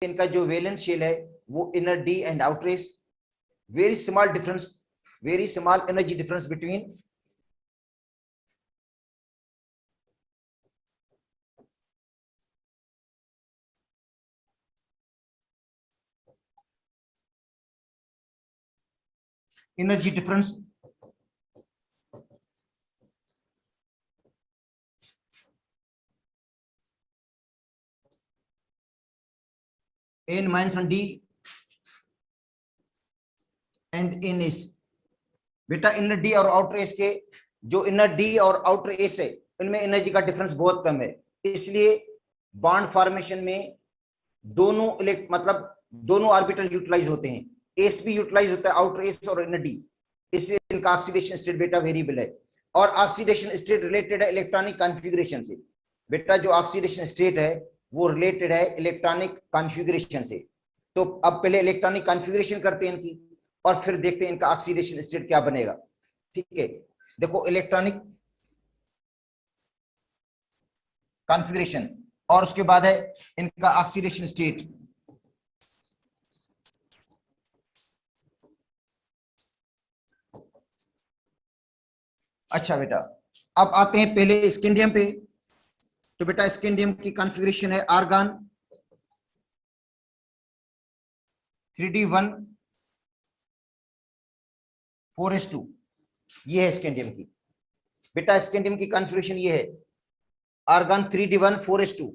इनका जो valence shell है वो inner D and outer S, very small difference, very small energy difference between energy difference in -1 d and in s। बेटा inner D और outer S के, जो inner D और outer S है इनमें एनर्जी का डिफरेंस बहुत कम है, इसलिए बॉन्ड फॉर्मेशन में दोनों मतलब दोनों ऑर्बिटल यूटिलाइज होते हैं, एस भी यूटिलाइज होता है, आउटर एस और इनर डी, इसलिए इनका ऑक्सीडेशन स्टेट बेटा वेरिएबल है। और ऑक्सीडेशन स्टेट रिलेटेड है इलेक्ट्रॉनिक कॉन्फ़िगरेशन से। बेटा जो ऑक्सीडेशन स्टेट है वो रिलेटेड है इलेक्ट्रॉनिक कॉन्फ़िगरेशन से। तो अब पहले इलेक्ट्रॉनिक कॉन्फ़िगरेशन करते हैं इनकी और फिर देखते हैं इनका ऑक्सीडेशन स्टेट क्या बनेगा। ठीक है, देखो इलेक्ट्रॉनिक कॉन्फ़िगरेशन और उसके बाद है इनका ऑक्सीडेशन स्टेट। अच्छा बेटा, अब आते हैं पहले स्कैंडियम पे। तो बेटा स्कैंडियम की कॉन्फ़िगरेशन है आर्गन 3d1 4s2, ये है स्कैंडियम की। बेटा स्कैंडियम की कॉन्फ़िगरेशन ये है आर्गन 3d1 4s2।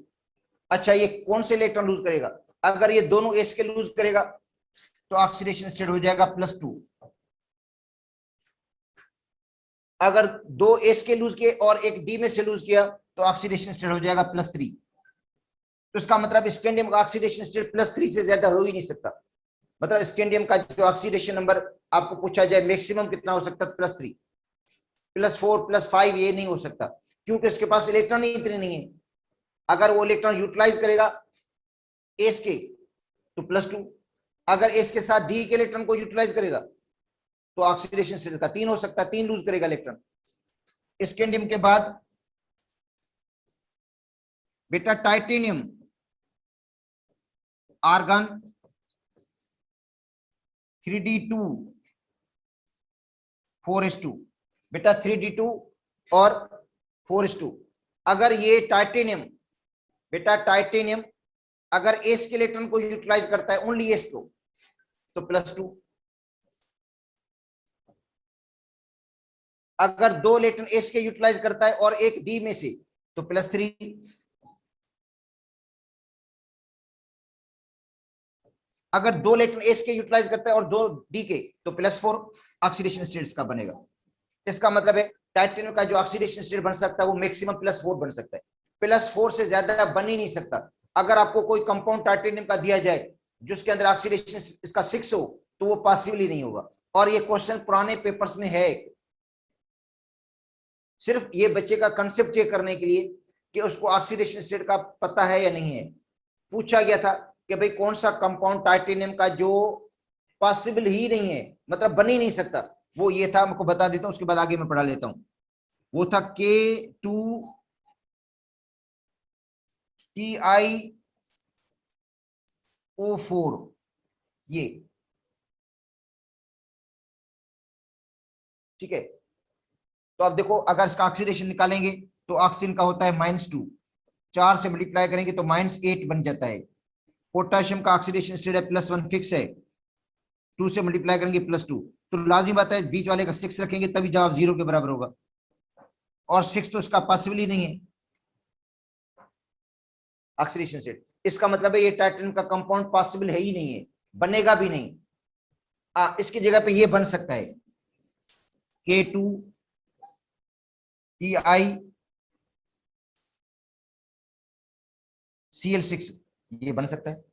अच्छा, ये कौन से इलेक्ट्रॉन लूज करेगा? अगर ये दोनों एस के लूज करेगा तो ऑक्सीडेशन स्टेट हो जाएगा +2। अगर दो एस के लूज किए और एक डी में से लूज किया तो ऑक्सीडेशन स्टेट हो जाएगा +3। तो इसका मतलब स्कैंडियम का ऑक्सीडेशन स्टेट +3 से ज्यादा हो ही नहीं सकता। मतलब स्कैंडियम का जो ऑक्सीडेशन नंबर आपको पूछा जाए मैक्सिमम कितना हो सकता है? +3, +4, +5 ये नहीं हो सकता, क्योंकि इसके पास इलेक्ट्रॉन ही इतने नहीं है। अगर वो इलेक्ट्रॉन यूटिलाइज करेगा एस के तो +2, अगर एस के साथ डी के इलेक्ट्रॉन को यूटिलाइज करेगा तो ऑक्सीडेशन स्टेट का 3 हो सकता है, 3 लूज करेगा इलेक्ट्रॉन। स्कैंडियम के बाद बेटा टाइटेनियम आर्गन 3d2 4s2। बेटा 3d2 और 4s2, अगर ये टाइटेनियम, बेटा टाइटेनियम अगर एस के इलेक्ट्रॉन को यूटिलाइज करता है ओनली एस को तो +2, अगर दो इलेक्ट्रॉन एस के यूटिलाइज करता है और एक डी में से तो +3, अगर दो इलेक्ट्रॉन एस के यूटिलाइज करता है और दो डी के तो +4 ऑक्सीडेशन स्टेट का बनेगा। इसका मतलब है टाइटेनियम का जो ऑक्सीडेशन स्टेट बन सकता है वो मैक्सिमम +4 बन सकता है, +4 से ज्यादा बन ही नहीं सकता। अगर आपको कोई कंपाउंड टाइटेनियम का दिया जाए जिसके अंदर ऑक्सीडेशन इसका 6 हो तो वो पॉसिबल ही नहीं होगा। और ये क्वेश्चन पुराने पेपर्स में है, सिर्फ ये बच्चे का कंसेप्ट चेक करने के लिए कि उसको ऑक्सीडेशन स्टेट का पता है या नहीं है। पूछा गया था कि भाई कौन सा कंपाउंड टाइटेनियम का जो पॉसिबल ही नहीं है, मतलब बन ही नहीं सकता, वो ये था। आपको बता देता हूं, उसके बाद आगे मैं पढ़ा लेता हूं। वो था K2TiO4, ये ठीक है। तो अब देखो अगर इसका ऑक्सीडेशन निकालेंगे तो ऑक्सीजन का होता है -2, 4 से मल्टीप्लाई करेंगे तो -8 बन जाता है। पोटेशियम का ऑक्सीडेशन स्टेट है +1 फिक्स है, 2 से मल्टीप्लाई करेंगे +2, तो लाजिम बात है बीच वाले का 6 रखेंगे तभी जवाब 0 के बराबर होगा, और 6 तो इसका पॉसिबल ही नहीं है ऑक्सीडेशन स्टेट। इसका मतलब है ये टाइटेनियम का कंपाउंड पॉसिबल है ही नहीं है, बनेगा भी नहीं। इसकी जगह पे ये बन सकता है K2TiCl6, ये बन सकता है।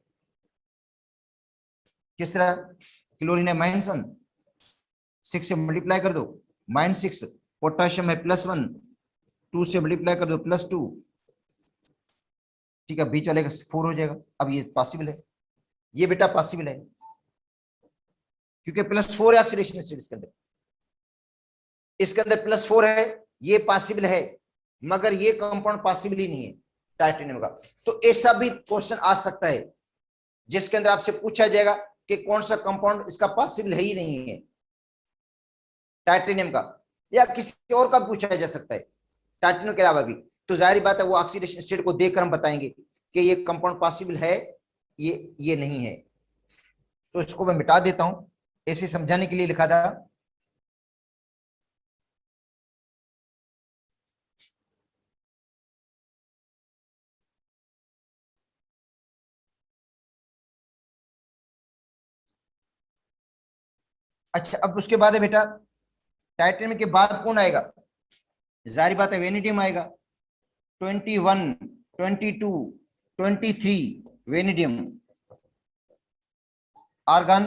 किस तरह? क्लोरीन है -1, 6 से मल्टीप्लाई कर दो -6, पोटेशियम है +1, 2 से मल्टीप्लाई कर दो +2, ठीक है, बीच वाले का 4 हो जाएगा। अब ये पॉसिबल है, ये बेटा पॉसिबल है क्योंकि +4 है ऑक्सीडेशन स्टेट इसके अंदर, इसके अंदर +4 है, ये पॉसिबल है, मगर ये कंपाउंड पॉसिबल ही नहीं है टाइटेनियम का। तो ऐसा भी क्वेश्चन आ सकता है जिसके अंदर आपसे पूछा जाएगा कि कौन सा कंपाउंड इसका पॉसिबल है ही नहीं है, टाइटेनियम का, या किसी और का पूछा जा सकता है टाइटेनियम के अलावा भी, तो जाहिर बात है वो ऑक्सीडेशन स्टेट को देखकर हम बताएंगे कि ये कंपाउंड पॉसिबल है, ये नहीं है। तो इसको मैं मिटा देता हूं, ऐसे समझाने के लिए लिखा था। अच्छा, अब उसके बाद है बेटा, टाइटेनियम के बाद कौन आएगा? जाहिर बात है वेनेडियम आएगा। 21, 22, 23 वेनेडियम, आर्गन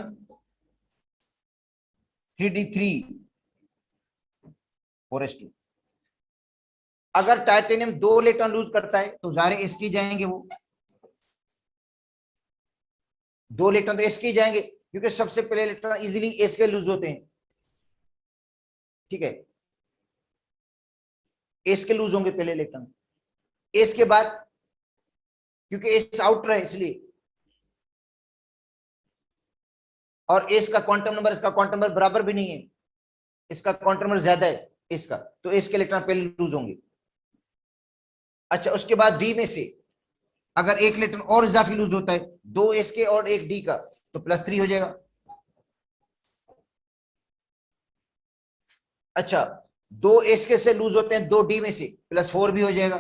3d3 4s2। अगर टाइटेनियम 2 इलेक्ट्रॉन लूज करता है तो जाहिर इसकी जाएंगे, वो 2 इलेक्ट्रॉन तो इसकी जाएंगे, क्योंकि सबसे पहले इलेक्ट्रॉन इजीली एस के लूज होते हैं, ठीक है, एस के लूज होंगे पहले इलेक्ट्रॉन। एस के बाद, क्योंकि एस आउटर है इसलिए, और एस का क्वांटम नंबर इसका क्वांटम नंबर बराबर भी नहीं है, इसका क्वांटम नंबर ज्यादा है इसका, तो एस के इलेक्ट्रॉन पहले लूज होंगे। अच्छा, उसके बाद डी में से अगर एक इलेक्ट्रॉन और इजाफी लूज होता है, 2 एस के और 1 डी का, तो +3 हो जाएगा। अच्छा, 2 एस के से लूज होते हैं 2 डी में से, +4 भी हो जाएगा।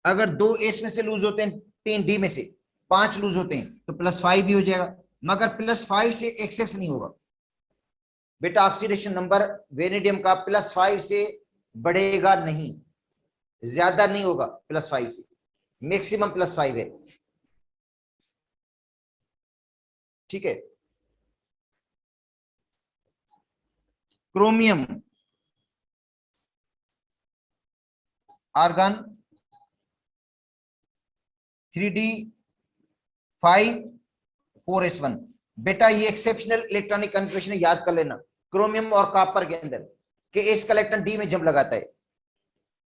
अगर 2 एस में से लूज होते हैं 3 डी में से, 5 लूज होते हैं, तो +5 भी हो जाएगा, मगर +5 से एक्सेस नहीं होगा बेटा। ऑक्सीडेशन नंबर वेनेडियम का +5 से बढ़ेगा नहीं, ज्यादा नहीं होगा +5 से, मैक्सिमम +5 है, ठीक है। Chromium, argon 3d5 4s1। बेटा ये एक्सेप्शनल इलेक्ट्रॉनिक कन्फिग्रेशन याद कर लेना क्रोमियम और कॉपर के अंदर, कि एस का इलेक्ट्रॉन डी में जंप लगाता है,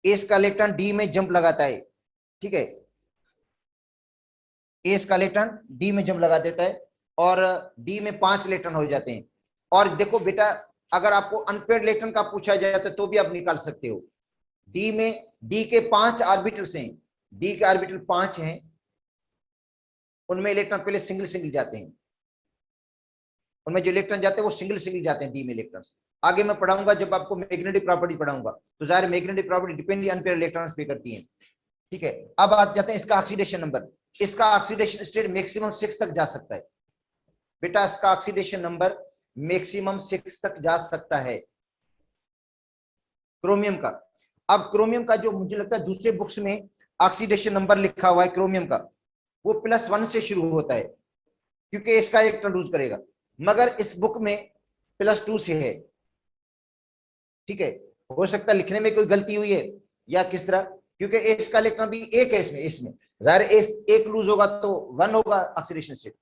एस का इलेक्ट्रॉन डी में जंप लगाता है, ठीक है, एस का इलेक्ट्रॉन डी में जंप लगा देता है, और डी में 5 इलेक्ट्रॉन हो जाते हैं। और देखो बेटा, अगर आपको अनपेयर्ड इलेक्ट्रॉन का पूछा जाए तो भी आप निकाल सकते हो। डी में, डी के 5 ऑर्बिटल्स हैं, डी के ऑर्बिटल 5 हैं, उनमें इलेक्ट्रॉन पहले सिंगल सिंगल जाते हैं, उनमें जो इलेक्ट्रॉन जाते हैं वो सिंगल सिंगल जाते हैं डी में इलेक्ट्रॉन। आगे मैं पढ़ाऊंगा जब आपको मैग्नेटिक प्रॉपर्टी पढ़ाऊंगा, तो जाहिर मैग्नेटिक प्रॉपर्टी डिपेंडली अनपेयर्ड इलेक्ट्रॉन्स पे करती है, ठीक है। अब आ जाते हैं इसका ऑक्सीडेशन नंबर। इसका ऑक्सीडेशन स्टेट मैक्सिमम 6 तक जा सकता है बेटा, इसका ऑक्सीडेशन नंबर मैक्सिमम 6 तक जा सकता है क्रोमियम का। अब क्रोमियम का जो मुझे लगता है दूसरे बुक्स में ऑक्सीडेशन नंबर लिखा हुआ है क्रोमियम का, वो +1 से शुरू होता है, क्योंकि इसका इलेक्ट्रॉन लूज करेगा, मगर इस बुक में +2 से है, ठीक है। हो सकता है लिखने में कोई गलती हुई है या किस तरह, क्योंकि इसका इलेक्ट्रॉन भी एक है इसमें जाहिर एक लूज होगा तो 1 होगा ऑक्सीडेशन स्टेट।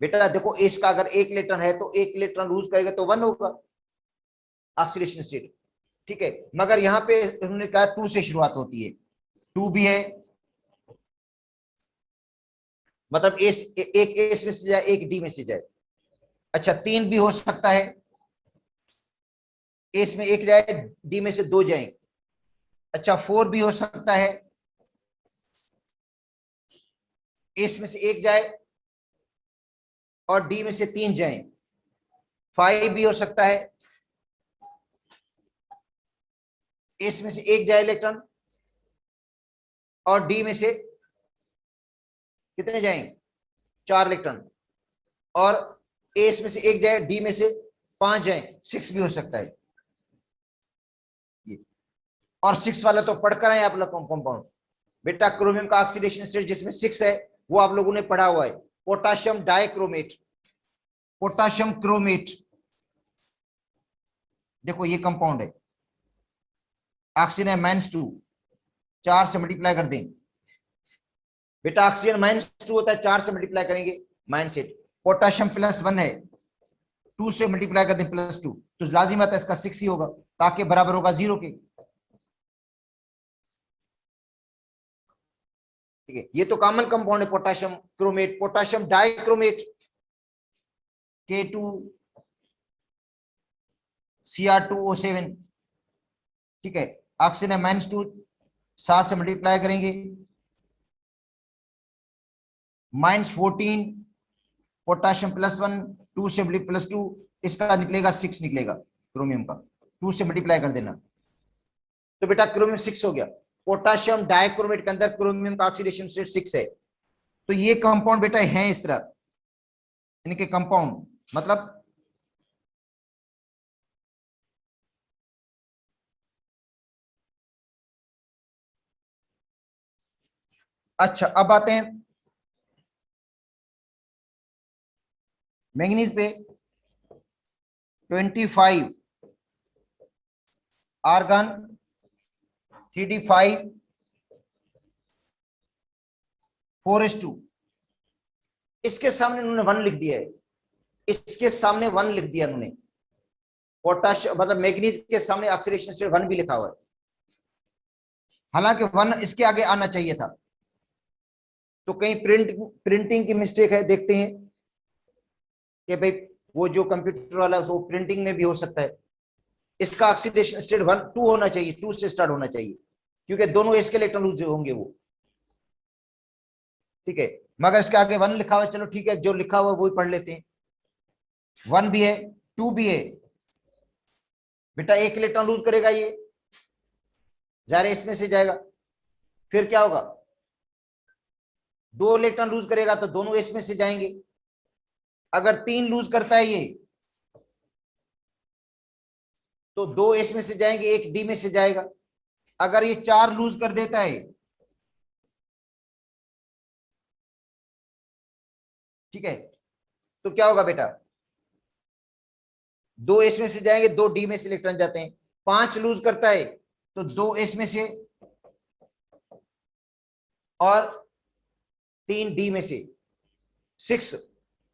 बेटा देखो, एस का अगर एक इलेक्ट्रॉन है तो एक इलेक्ट्रॉन लूज करेगा तो 1 होगा ऑक्सीडेशन स्टेट, ठीक है। मगर यहां पे उन्होंने कहा 2 से शुरुआत होती है, 2 भी है, मतलब एस, एक एस में से जाए एक डी में से जाए। अच्छा, 3 भी हो सकता है, एस में एक जाए डी में से 2 जाए। अच्छा, 4 भी हो सकता है, एस में से एक जाए और डी में से 3 जाए। 5 भी हो सकता है, एस में से एक जाए इलेक्ट्रॉन और डी में से कितने जाएंगे, 4 इलेक्ट्रॉन, और एस में से एक जाए डी में से 5 जाए। 6 भी हो सकता है, और 6 वाला तो पढ़कर आए आप लोग कंपाउंड। बेटा क्रोमियम का ऑक्सीडेशन स्टेट जिसमें 6 है वो आप लोगों ने पढ़ा हुआ है, पोटाशियम डाइक्रोमेट, पोटाशियम क्रोमेट। देखो ये कंपाउंड है, ऑक्सीजन है -2, 4 से मल्टीप्लाई कर दें बेटा, ऑक्सीजन -2 होता है, 4 से मल्टीप्लाई करेंगे -8। पोटाशियम +1 है, 2 से मल्टीप्लाई कर दें +2, तो लाजिम आता है इसका 6 ही होगा, ताकि बराबर होगा 0 के। ठीक है, ये तो कॉमन कंपाउंड है potassium chromate, potassium dichromate K2Cr2O7, ठीक है, ऑक्सीजन है -2, 7 से मल्टीप्लाई करेंगे, -14, पोटाशियम +1, 2 से +2, इसका निकलेगा 6 निकलेगा क्रोमियम का, 2 से मल्टीप्लाई कर देना, तो बेटा क्रोमियम 6 हो गया। पोटाशियम डाइक्रोमेट के अंदर क्रोमियम का ऑक्सीडेशन स्टेट 6 है। तो ये कंपाउंड बेटा है इस तरह, इनके कंपाउंड मतलब अच्छा, अब आते हैं मैंगनीज पे। 25 आर्गन, 3d5 4s2, इसके सामने उन्होंने 1 लिख दिया है, इसके सामने 1 लिख दिया उन्होंने, पोटाशियम मतलब मैग्नीज के सामने ऑक्सीडेशन स्टेट 1 भी लिखा हुआ है, हालांकि 1 इसके आगे आना चाहिए था। तो कहीं प्रिंटिंग की मिस्टेक है, देखते हैं कि भाई वो जो कंप्यूटर वाला वो प्रिंटिंग में भी हो सकता है। इसका ऑक्सीडेशन स्टेट 1 2 होना चाहिए, 2 से स्टार्ट होना चाहिए, क्योंकि दोनों इसके इलेक्ट्रॉन लूज होंगे वो, ठीक है, मगर इसके आगे 1 लिखा हुआ है, चलो ठीक है, जो लिखा हुआ है वो ही पढ़ लेते हैं। 1 भी है, 2 भी है, बेटा एक इलेक्ट्रॉन लूज करेगा ये, जारे इसमें से जाएगा, फिर क्या होगा, 2 इलेक्ट्रॉन लूज करेगा तो दोनों इसमें से जाएंगे, अगर 3 लूज करता है ये तो 2 एस में से जाएंगे, 1 डी में से जाएगा, अगर ये 4 लूज कर देता है, ठीक है, तो क्या होगा बेटा, 2 एस में से जाएंगे, 2 डी में से इलेक्ट्रॉन जाते हैं, 5 लूज करता है तो 2 एस में से और 3 डी में से, 6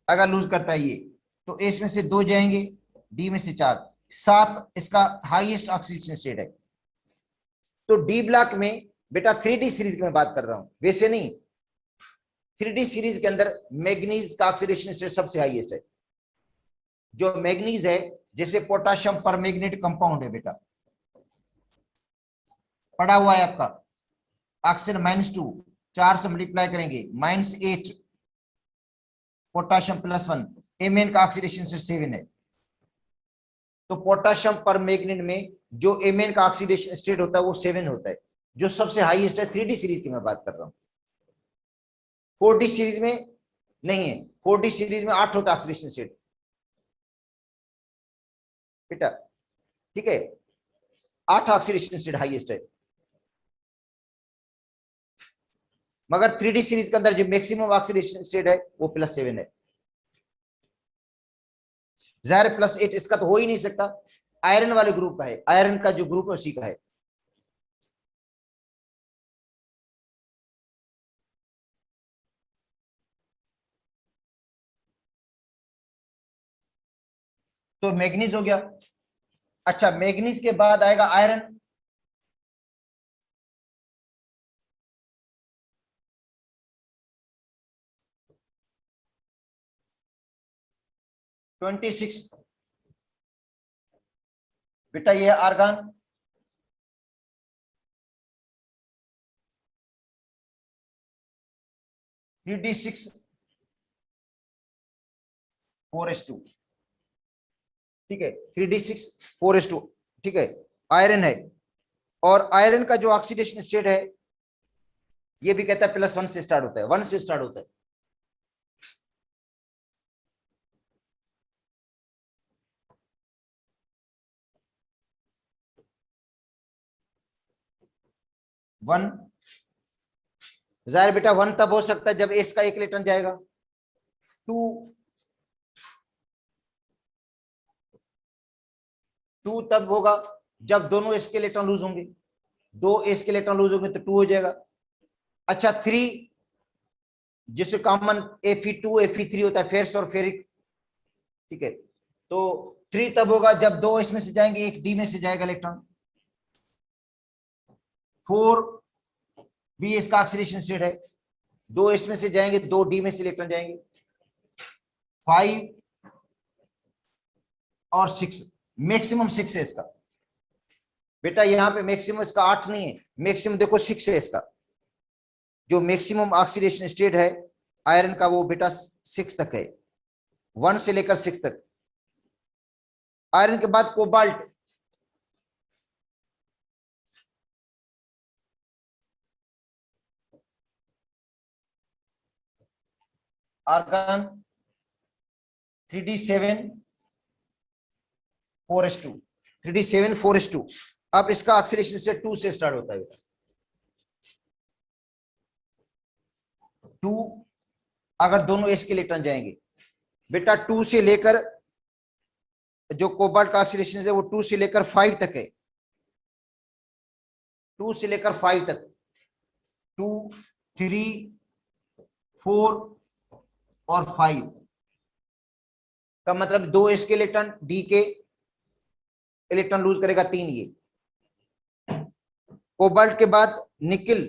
अगर लूज करता है ये तो एस में से 2 जाएंगे, डी में से 4, 7 इसका हाईएस्ट ऑक्सीडेशन स्टेट है। तो डी ब्लॉक में बेटा 3D सीरीज की मैं बात कर रहा हूं, वैसे नहीं, 3D सीरीज के अंदर मैग्नीज का ऑक्सीडेशन स्टेट सबसे हाईएस्ट है। जो मैग्नीज है जैसे पोटाशियम परमैग्नेट कंपाउंड है बेटा, पड़ा हुआ है आपका, ऑक्सीजन -2, 4 से मल्टीप्लाई करेंगे, -8, पोटाशियम +1, Mn का ऑक्सीडेशन स्टेट 7 है। तो पोटाशियम परमैग्नेट में जो Mn का ऑक्सीडेशन स्टेट होता है वो 7 होता है, जो सबसे हाईएस्ट है। 3D सीरीज की मैं बात कर रहा हूं, 4D सीरीज में नहीं है, 4D सीरीज में 8 होता है ऑक्सीडेशन स्टेट बेटा, ठीक है, 8 ऑक्सीडेशन स्टेट हाईएस्ट है, मगर 3D सीरीज के अंदर जो मैक्सिमम ऑक्सीडेशन स्टेट है वो +7 है। ज़ाहिर +8 इसका तो हो ही नहीं सकता, आयरन वाले ग्रुप का है, आयरन का जो ग्रुप है उसी का है। तो मैग्नीज हो गया। अच्छा, मैग्नीज के बाद आएगा आयरन, (26) बेटा ये आर्गन, (3d6 4s2), ठीक है, 3d6 4s2, ठीक है, आयरन है। और आयरन का जो ऑक्सीडेशन स्टेट है ये भी कहता है +1 से स्टार्ट होता है, 1 से स्टार्ट होता है। वन, जाहिर बेटा 1 तब हो सकता है जब एस का 1 इलेक्ट्रॉन जाएगा, 2 तब होगा जब दोनों एस के इलेक्ट्रॉन लूज होंगे, 2 एस के इलेक्ट्रॉन लूज होंगे तो 2 हो जाएगा। अच्छा 3, जिससे कॉमन Fe2 Fe3 होता है, फेरस और फेरिक, ठीक है, तो 3 तब होगा जब 2 इसमें से जाएंगे, 1 डी में से जाएगा इलेक्ट्रॉन, 4 भी इसका ऑक्सीडेशन स्टेट है, दो इसमें से जाएंगे, दो डी में से इलेक्ट्रॉन जाएंगे, 5 और 6, मैक्सिमम 6 है इसका। बेटा यहाँ पे मैक्सिमम इसका 8 नहीं है, मैक्सिमम देखो 6 है इसका। जो मैक्सिमम ऑक्सीडेशन स्टेट है आयरन का वो बेटा 6 तक है, 1 से लेकर 6 तक। आयरन के बाद cobalt, argon 3d7 4s2, 3d7 4s2। अब इसका ऑक्सीडेशन से 2 से स्टार्ट होता है बेटा, 2। अगर दोनों एस के इलेक्ट्रॉन जाएंगे बेटा 2 से लेकर, जो कोबाल्ट का ऑक्सीडेशन है वो 2 से लेकर 5 तक है, 2 से लेकर 5 तक, 2 3 4 और 5 का मतलब 2 एस के इलेक्ट्रॉन, डी के इलेक्ट्रॉन लूज करेगा 3 ये। कोबाल्ट के बाद निकिल,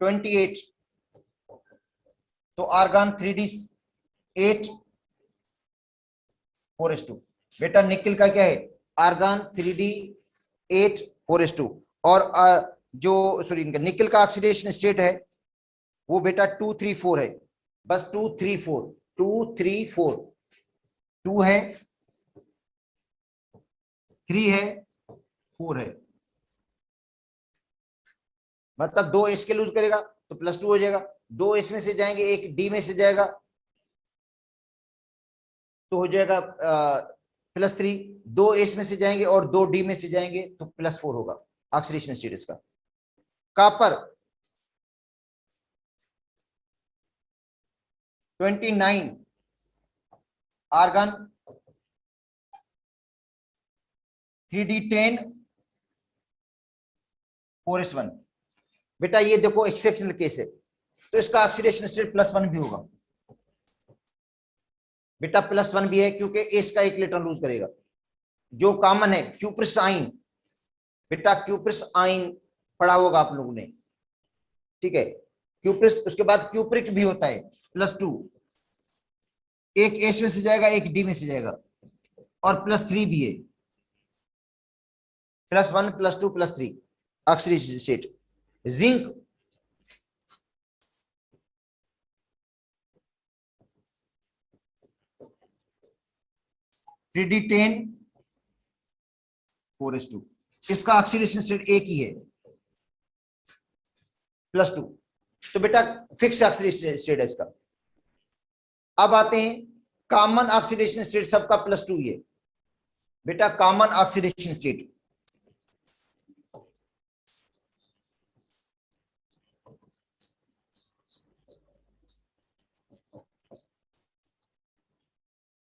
ट्वेंटी 28, तो आर्गन 3d8 4s2। बेटा निकिल का क्या है, आर्गन 3d8 4s2। और जो सॉरी निकिल का ऑक्सीडेशन स्टेट है वो बेटा 2 3 4 है, बस 2 3 4, 2 3 4, 2 है, 3 है, 4 है, मतलब 2 एस के लूज करेगा तो +2 हो जाएगा, 2 एस में से जाएंगे, एक डी में से जाएगा तो हो जाएगा +3, 2 एस में से जाएंगे और 2 डी में से जाएंगे तो +4 होगा ऑक्सीडेशन स्टेट इसका। Copper 29, argon 3d10 4s1। बेटा ये देखो एक्सेप्शनल केस है, तो इसका ऑक्सीडेशन स्टेट +1 भी होगा बेटा, +1 भी है क्योंकि एस का एक इलेक्ट्रॉन लूज करेगा। जो कॉमन है क्यूप्रिस आइन, बेटा क्यूप्रिस आइन पढ़ा होगा आप लोगों ने, ठीक है, क्यूप्रिस। उसके बाद क्यूप्रिक भी होता है +2, एक एस में से जाएगा एक डी में से जाएगा, और +3 भी है, +1 +2 +3 oxidation state. Zinc 3d10 4s2, इसका ऑक्सीडेशन स्टेट एक ही है, +2, तो बेटा फिक्स ऑक्सीडेशन स्टेट है इसका। अब आते हैं कॉमन ऑक्सीडेशन स्टेट, सबका +2 ही है बेटा, कॉमन ऑक्सीडेशन स्टेट।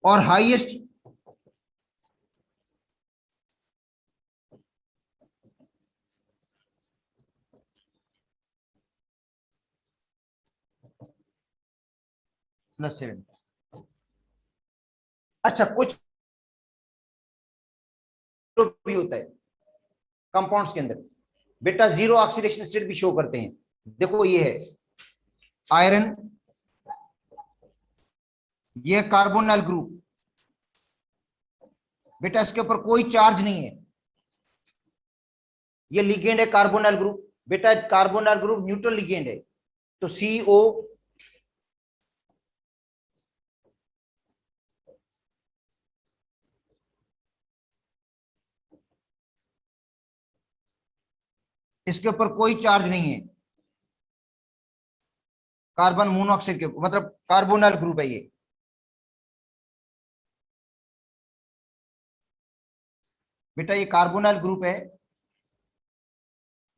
और हाईएस्ट +7। अच्छा कुछ भी होता है कंपाउंड्स के अंदर बेटा, जीरो ऑक्सीडेशन स्टेट भी शो करते हैं। देखो ये है आयरन, ये कार्बोनाइल ग्रुप, बेटा इसके ऊपर कोई चार्ज नहीं है, ये लिगेंड है कार्बोनाइल ग्रुप, बेटा कार्बोनाइल ग्रुप न्यूट्रल लिगेंड है, तो CO, इसके ऊपर कोई चार्ज नहीं है, कार्बन मोनोऑक्साइड के मतलब कार्बोनाइल ग्रुप है ये। बेटा ये कार्बोनाइल ग्रुप है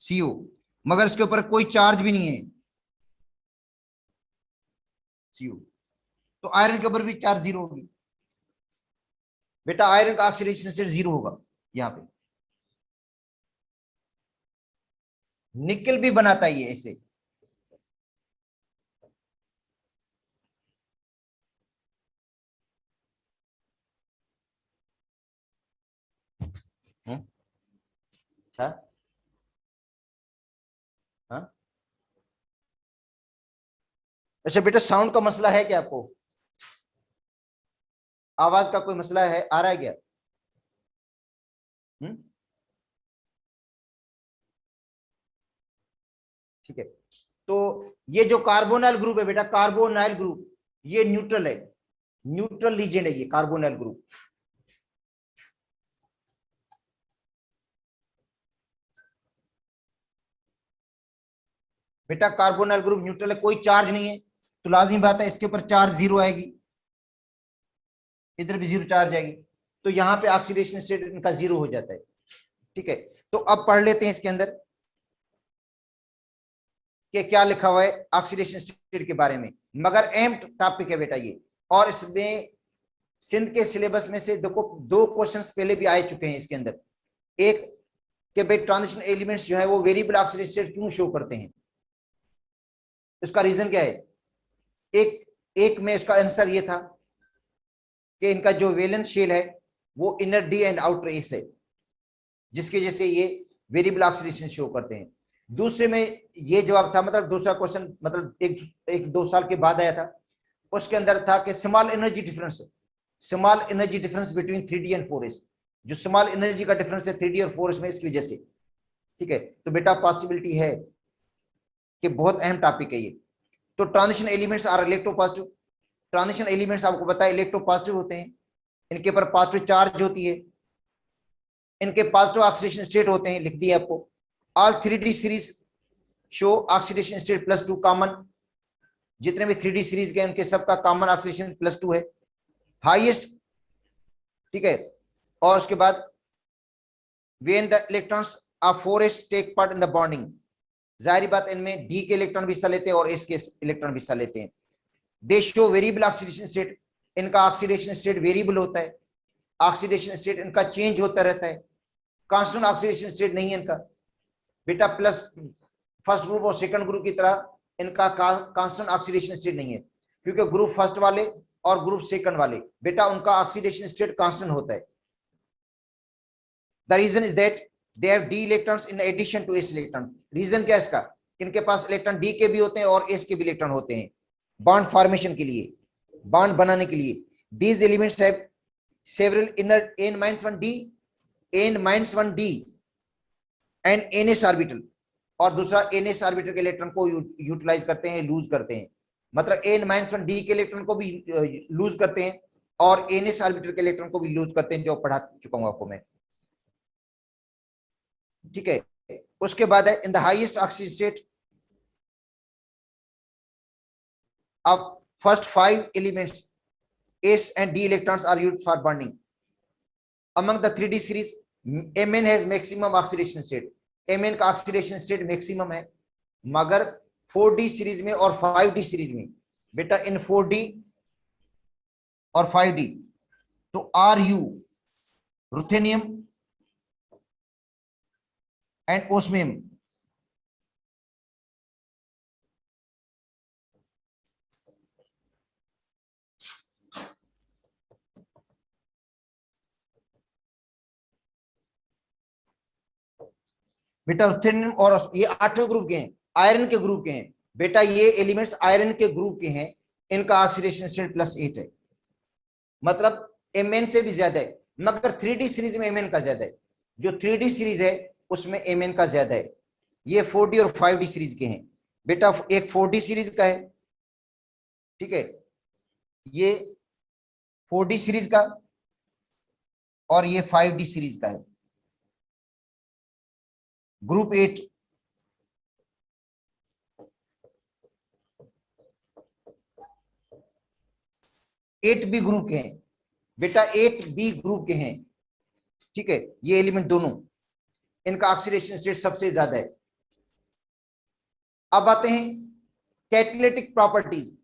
CO, मगर इसके ऊपर कोई चार्ज भी नहीं है CO, तो आयरन के ऊपर भी चार्ज 0 होगी बेटा, आयरन का ऑक्सीडेशन स्टेट 0 होगा यहाँ पे। निकल भी बनाता है ये ऐसे, अच्छा हाँ, अच्छा बेटा, साउंड का मसला है क्या आपको? आवाज का कोई मसला है, आ रहा है क्या? ठीक है। तो ये जो कार्बोनाइल ग्रुप है बेटा, कार्बोनाइल ग्रुप, ये न्यूट्रल है, न्यूट्रल रीजन है ये कार्बोनाइल ग्रुप। बेटा कार्बोनाइल ग्रुप न्यूट्रल है, कोई चार्ज नहीं है, तो लाजिम बात है इसके ऊपर चार्ज जीरो आएगी, इधर भी जीरो चार्ज आएगी, तो यहाँ पे ऑक्सीडेशन स्टेट इनका जीरो हो जाता है। ठीक है, तो अब पढ़ लेते हैं इसके अंदर कि क्या लिखा हुआ है ऑक्सीडेशन स्टेट के बारे में। मगर अहम टॉपिक है बेटा ये, और इसमें सिंध के सिलेबस में से देखो दो क्वेश्चंस पहले भी आ चुके हैं इसके अंदर। एक कि भाई ट्रांजिशन एलिमेंट्स जो है वो वेरिएबल ऑक्सीडेशन स्टेट क्यों शो करते हैं, इसका रीजन क्या है। एक एक में इसका आंसर ये था कि इनका जो वैलेंस शेल है वो inner D and outer S है, जिसकी वजह से ये वेरिएबल ऑक्सीडेशन शो करते हैं। दूसरे में ये जवाब था, मतलब दूसरा क्वेश्चन मतलब एक दो साल के बाद आया था, उसके अंदर था कि small energy difference, small energy difference between 3D and 4S, जो स्मॉल एनर्जी का डिफरेंस है 3D और 4S में, इसकी वजह से। ठीक है, तो बेटा पॉसिबिलिटी है कि बहुत अहम टॉपिक है ये। तो transition elements are electropositive, transition elements आपको पता है इलेक्ट्रोपॉजिटिव होते हैं, इनके ऊपर पॉजिटिव चार्ज होती है, इनके पॉजिटिव ऑक्सीडेशन स्टेट होते हैं, लिख दिया आपको। All 3D series show oxidation state +2 common, जितने भी 3D सीरीज के उनके सबका कॉमन ऑक्सीडेशन +2 है, हाईएस्ट। ठीक है, और उसके बाद when the electrons of 4s take part in the bonding, जाहिर बात इनमें डी के इलेक्ट्रॉन भी हिस्सा लेते हैं और एस के इलेक्ट्रॉन भी हिस्सा लेते हैं। दे शो वेरिएबल ऑक्सीडेशन स्टेट, इनका ऑक्सीडेशन स्टेट वेरिएबल होता है, ऑक्सीडेशन स्टेट इनका चेंज होता रहता है, कांस्टेंट ऑक्सीडेशन स्टेट नहीं है इनका बेटा। प्लस फर्स्ट ग्रुप और सेकंड ग्रुप की तरह इनका कांस्टेंट ऑक्सीडेशन स्टेट नहीं है, क्योंकि ग्रुप फर्स्ट वाले और ग्रुप सेकंड वाले बेटा उनका ऑक्सीडेशन स्टेट कांस्टेंट होता है। The reason is that they have D electrons in addition to S electron. Reason क्या है इसका, इनके पास इलेक्ट्रॉन डी के भी होते हैं और एस के भी इलेक्ट्रॉन होते हैं, बॉन्ड फॉर्मेशन के लिए, बॉन्ड बनाने के लिए। These elements have several inner n-1d, n-1d and ns orbital, और दूसरा ns ऑर्बिटल के इलेक्ट्रॉन को यूटिलाइज करते हैं, लूज करते हैं, मतलब n-1d के इलेक्ट्रॉन को भी लूज करते हैं और ns ऑर्बिटल के इलेक्ट्रॉन को भी लूज करते हैं, जो पढ़ा चुका हूं आपको मैं। ठीक है, उसके बाद है in the highest oxygen state of first 5 elements, S and D electrons are used for bonding. Among the 3D series, Mn has maximum oxidation state. Mn का oxidation state maximum है, मगर 4D सीरीज में और 5D series में बेटा, इन 4D और 5D तो Ru ruthenium and osmium, बेटा रुथेनियम, और ये 8वें ग्रुप के हैं, आयरन के ग्रुप के हैं बेटा, ये एलिमेंट्स आयरन के ग्रुप के हैं, इनका ऑक्सीडेशन स्टेट +8 है, मतलब Mn से भी ज्यादा है, मगर 3D सीरीज में Mn का ज्यादा है, जो 3D सीरीज है उसमें Mn का ज्यादा है। ये 4D और 5D सीरीज के हैं बेटा, एक 4D सीरीज का है, ठीक है, ये 4D सीरीज का और ये 5D सीरीज का है, ग्रुप 8। एट बी ग्रुप के हैं बेटा, 8B ग्रुप के हैं, ठीक है, ये एलिमेंट दोनों, इनका ऑक्सीडेशन स्टेट सबसे ज्यादा है। अब आते हैं कैटालिटिक प्रॉपर्टीज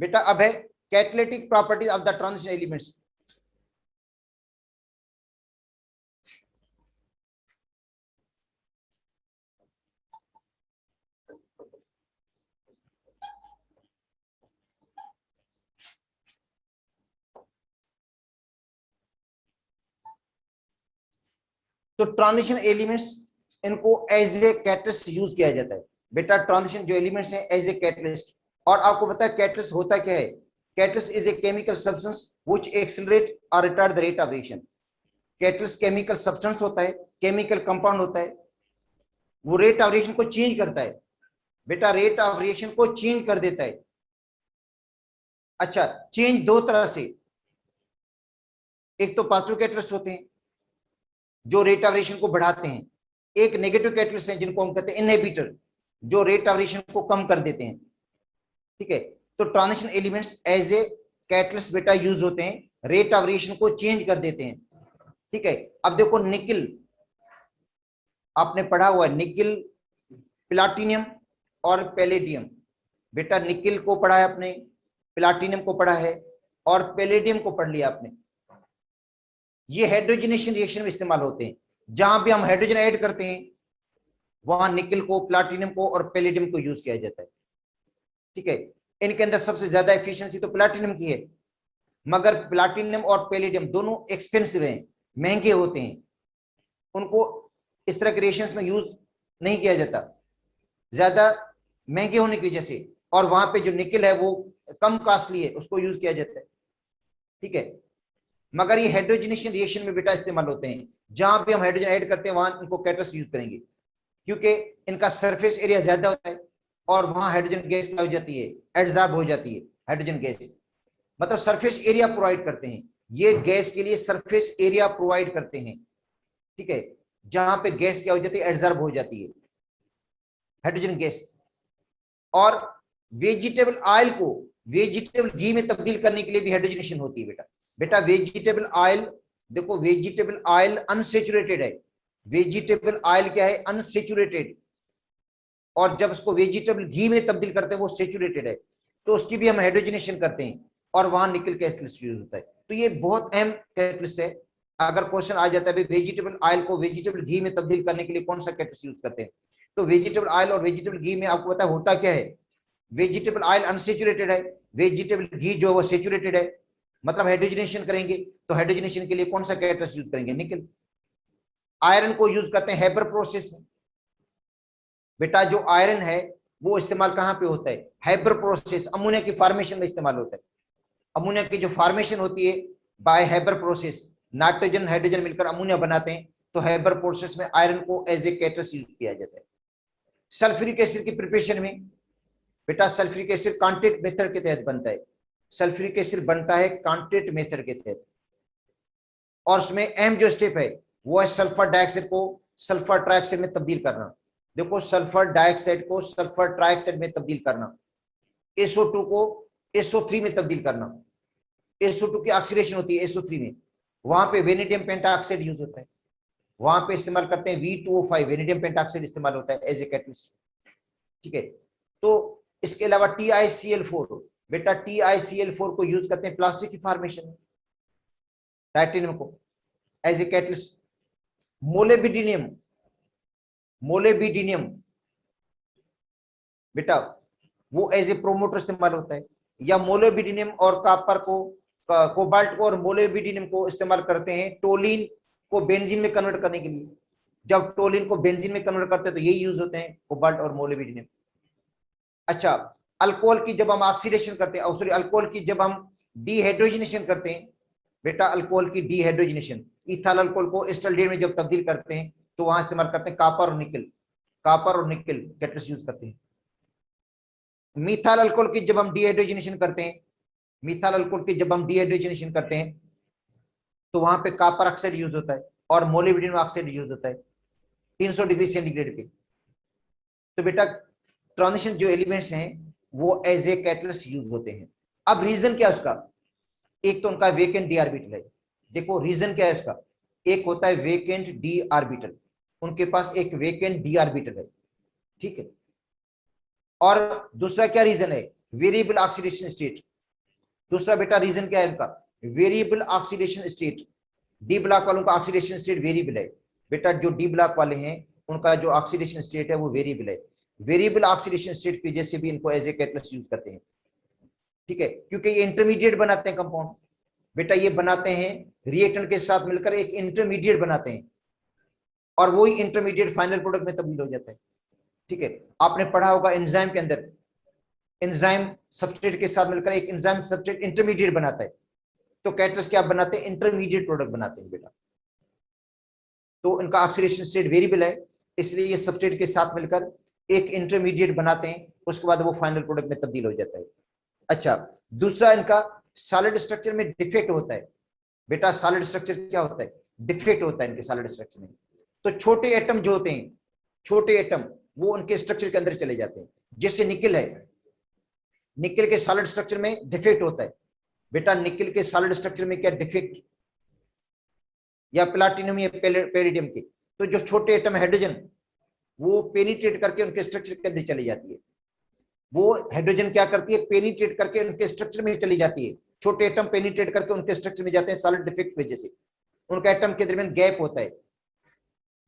बेटा, अब है catalytic properties of the transition elements. तो ट्रांजिशन एलिमेंट्स इनको एज ए कैटलिस्ट यूज किया जाता है। बेटा ट्रांजिशन जो एलिमेंट्स हैं एज ए कैटलिस्ट। और आपको पता है कैटलिस्ट होता क्या है? Catalyst is a chemical substance which accelerate और retard the rate of reaction. Catalyst chemical substance होता है, केमिकल कंपाउंड होता है, वो रेट ऑफ रिएक्शन को चेंज करता है। बेटा रेट ऑफ रिएक्शन को चेंज कर देता है। अच्छा, चेंज दो तरह से, एक तो पॉजिटिव कैटलिस्ट होते हैं जो रेट ऑफ रिएक्शन को बढ़ाते हैं, एक नेगेटिव कैटलिस्ट हैं जिनको हम कहते हैं इनहिबिटर, जो रेट ऑफ रिएक्शन को कम कर देते हैं। ठीक है, तो transition elements as a catalyst बेटा यूज होते हैं, रेट ऑफ रिएक्शन को चेंज कर देते हैं। ठीक है, अब देखो निकिल आपने पढ़ा हुआ है, निकिल, प्लाटिनियम और पैलेडियम। बेटा निकिल को पढ़ा है आपने, प्लाटिनियम को पढ़ा है और पैलेडियम को पढ़ लिया आपने। ये हाइड्रोजनेशन रिएक्शन में इस्तेमाल होते हैं। जहां भी हम हाइड्रोजन ऐड करते हैं वहां निकिल को, प्लाटिनियम को और पैलेडियम को यूज किया जाता है। ठीक है, इनके अंदर सबसे ज्यादा एफिशिएंसी तो प्लाटिनियम की है, मगर प्लाटिनियम और पैलेडियम दोनों एक्सपेंसिव हैं, महंगे होते हैं, उनको इस तरह के रिएक्शंस में यूज नहीं किया जाता ज्यादा महंगे होने की वजह से। और वहां पे जो निकिल है वो कम कॉस्टली है, उसको यूज किया जाता है। ठीक है, मगर ये हाइड्रोजनेशन रिएक्शन में बेटा इस्तेमाल होते हैं। जहां भी हम हाइड्रोजन ऐड करते हैं वहां इनको कैटलिस्ट यूज करेंगे, क्योंकि इनका सरफेस एरिया ज्यादा होता है और वहां हाइड्रोजन गैस क्या हो जाती है, एब्जॉर्ब हो जाती है। हाइड्रोजन गैस मतलब सरफेस एरिया प्रोवाइड करते हैं, ये गैस के लिए सरफेस एरिया प्रोवाइड करते हैं। ठीक है, जहां पे गैस क्या हो जाती है, एब्जॉर्ब हो जाती है हाइड्रोजन गैस। और वेजिटेबल ऑयल को वेजिटेबल घी में तब्दील करने के लिए भी हाइड्रोजनेशन होती है बेटा। बेटा वेजिटेबल ऑयल, देखो वेजिटेबल ऑयल अनसेचुरेटेड है, वेजिटेबल ऑयल क्या है, अनसेचुरेटेड, और जब उसको वेजिटेबल घी में तब्दील करते हैं वो सेचुरेटेड है, तो उसकी भी हम हाइड्रोजनेशन करते हैं और वहां निकल कैटलिस्ट यूज होता है। तो ये बहुत अहम कैटलिस्ट है। अगर क्वेश्चन आ जाता है वेजिटेबल ऑयल को वेजिटेबल घी में तब्दील करने के लिए कौन सा कैटलिस्ट यूज करते हैं, तो वेजिटेबल ऑयल और वेजिटेबल घी में आपको पता होता क्या है, वेजिटेबल ऑयल अनसेचुरेटेड है, वेजिटेबल घी जो है वो सेचुरेटेड है। मतलब हाइड्रोजनेशन करेंगे तो हाइड्रोजनेशन के लिए कौन सा कैटलिस्ट यूज करेंगे, निकल। आयरन को यूज करते हैं हेबर प्रोसेस में। बेटा जो आयरन है वो इस्तेमाल कहां पे होता है, हेबर प्रोसेस, अमोनिया की फॉर्मेशन में इस्तेमाल होता है। अमोनिया की जो फॉर्मेशन होती है by Haber process, nitrogen hydrogen मिलकर अमोनिया बनाते हैं, तो हेबर प्रोसेस में आयरन को एज ए कैटलिस्ट यूज किया जाता है। सल्फ्यूरिक एसिड की प्रिपरेशन में बेटा सल्फ्यूरिक एसिड कांटेक्ट मेथड के तहत बनता है, सल्फ्यूरिक एसिड बनता है कांटेक्ट मेथड के तहत। और उसमें अहम जो स्टेप है वो है सल्फर डाइऑक्साइड को सल्फर ट्राइऑक्साइड में तब्दील करना। देखो सल्फर डाइऑक्साइड को सल्फर ट्राइऑक्साइड में तब्दील करना, SO2 को SO3 में तब्दील करना। SO2 की ऑक्सीडेशन होती है SO3 में, वहां पे वेनेडियम पेंटाऑक्साइड यूज होता है, वहां पे इस्तेमाल करते हैं V2O5, वेनेडियम पेंटाऑक्साइड इस्तेमाल होता है एज ए कैटलिस्ट। ठीक है, तो इसके अलावा TiCl4, बेटा TiCl4 को यूज करते हैं प्लास्टिक की फॉर्मेशन में, टाइटेनियम को एज ए कैटलिस्ट। मोलेबिडिनियम, मोलेबिडिनियम बेटा वो एज ए प्रोमोटर इस्तेमाल होता है। या मोलेबिडिनियम और कॉपर को, कोबाल्ट को और मोलेबिडिनियम को इस्तेमाल करते हैं टोलिन को बेंजीन में कन्वर्ट करने के लिए। जब टोलिन को बेंजीन में कन्वर्ट करते हैं तो यही यूज होते हैं, कोबाल्ट और मोलेबिडिनियम। अच्छा, अल्कोहल की जब हम ऑक्सीडेशन करते हैं, सॉरी अल्कोहल की जब हम डीहाइड्रोजनेशन करते हैं, बेटा अल्कोहल की डीहाइड्रोजनेशन, इथाइल अल्कोहल को एस्टल्डेट में जब तब्दील करते हैं तो वहां इस्तेमाल करते हैं कॉपर और निकल, कॉपर और निकल कैटलिस्ट यूज करते हैं। मिथाइल अल्कोहल की जब हम डीहाइड्रोजनेशन करते हैं, मिथाइल अल्कोहल की जब हम डीहाइड्रोजनेशन करते हैं तो वहां पे कॉपर ऑक्साइड यूज होता है और मोलिब्डेनम ऑक्साइड यूज होता है 300 डिग्री सेंटीग्रेड पे। तो बेटा ट्रांजिशन जो एलिमेंट्स हैं वो एज ए कैटलिस्ट यूज होते हैं। अब रीजन क्या है उसका, एक तो उनका वेकेंट डी ऑर्बिटल है। देखो रीजन क्या है इसका, एक होता है वेकेंट डी ऑर्बिटल, उनके पास एक वेकेंट डी ऑर्बिटल है। ठीक है, और दूसरा क्या रीजन है, वेरिएबल ऑक्सीडेशन स्टेट। दूसरा बेटा रीजन क्या है इनका, variable oxidation state. D block वालों का ऑक्सीडेशन स्टेट वेरिएबल है। बेटा जो डी ब्लॉक वाले हैं उनका जो ऑक्सीडेशन स्टेट है वो वेरिएबल है। वेरिएबल ऑक्सीडेशन स्टेट की वजह से भी इनको एज ए कैटलिस्ट यूज करते हैं। ठीक है, क्योंकि ये इंटरमीडिएट बनाते हैं कंपाउंड। बेटा ये बनाते हैं रिएक्टेंट के साथ मिलकर एक इंटरमीडिएट बनाते हैं। और वही इंटरमीडिएट फाइनल प्रोडक्ट में तब्दील हो जाता है। ठीक है, आपने पढ़ा होगा एंजाइम के अंदर, एंजाइम सबस्ट्रेट के साथ मिलकर एक एंजाइम सबस्ट्रेट इंटरमीडिएट बनाता है, तो कैटलिस्ट क्या बनाते हैं, इंटरमीडिएट प्रोडक्ट बनाते हैं बेटा। तो इनका ऑक्सीडेशन स्टेट वेरिएबल है, इसलिए ये सबस्ट्रेट के साथ मिलकर एक इंटरमीडिएट बनाते हैं, उसके बाद वो फाइनल प्रोडक्ट में तब्दील हो जाता है। अच्छा, दूसरा इनका सॉलिड स्ट्रक्चर में डिफेक्ट होता है बेटा। सॉलिड स्ट्रक्चर क्या होता है, डिफेक्ट होता है इनके सॉलिड स्ट्रक्चर में। तो छोटे एटम जो होते हैं, छोटे एटम वो उनके स्ट्रक्चर के अंदर चले जाते हैं। जैसे निकल है, निकल के सॉलिड स्ट्रक्चर में डिफेक्ट होता है बेटा। निकल के सॉलिड स्ट्रक्चर में क्या डिफेक्ट, या प्लाटिनम या पेरिडियम के, तो जो छोटे एटम हाइड्रोजन वो पेनिट्रेट करके उनके स्ट्रक्चर के अंदर चली जाती है। वो हाइड्रोजन क्या करती है, पेनिट्रेट करके उनके स्ट्रक्चर में चली जाती है। छोटे एटम पेनिट्रेट करके उनके स्ट्रक्चर में जाते हैं सॉलिड डिफेक्ट की वजह से, उनका एटम के दरमियान गैप होता है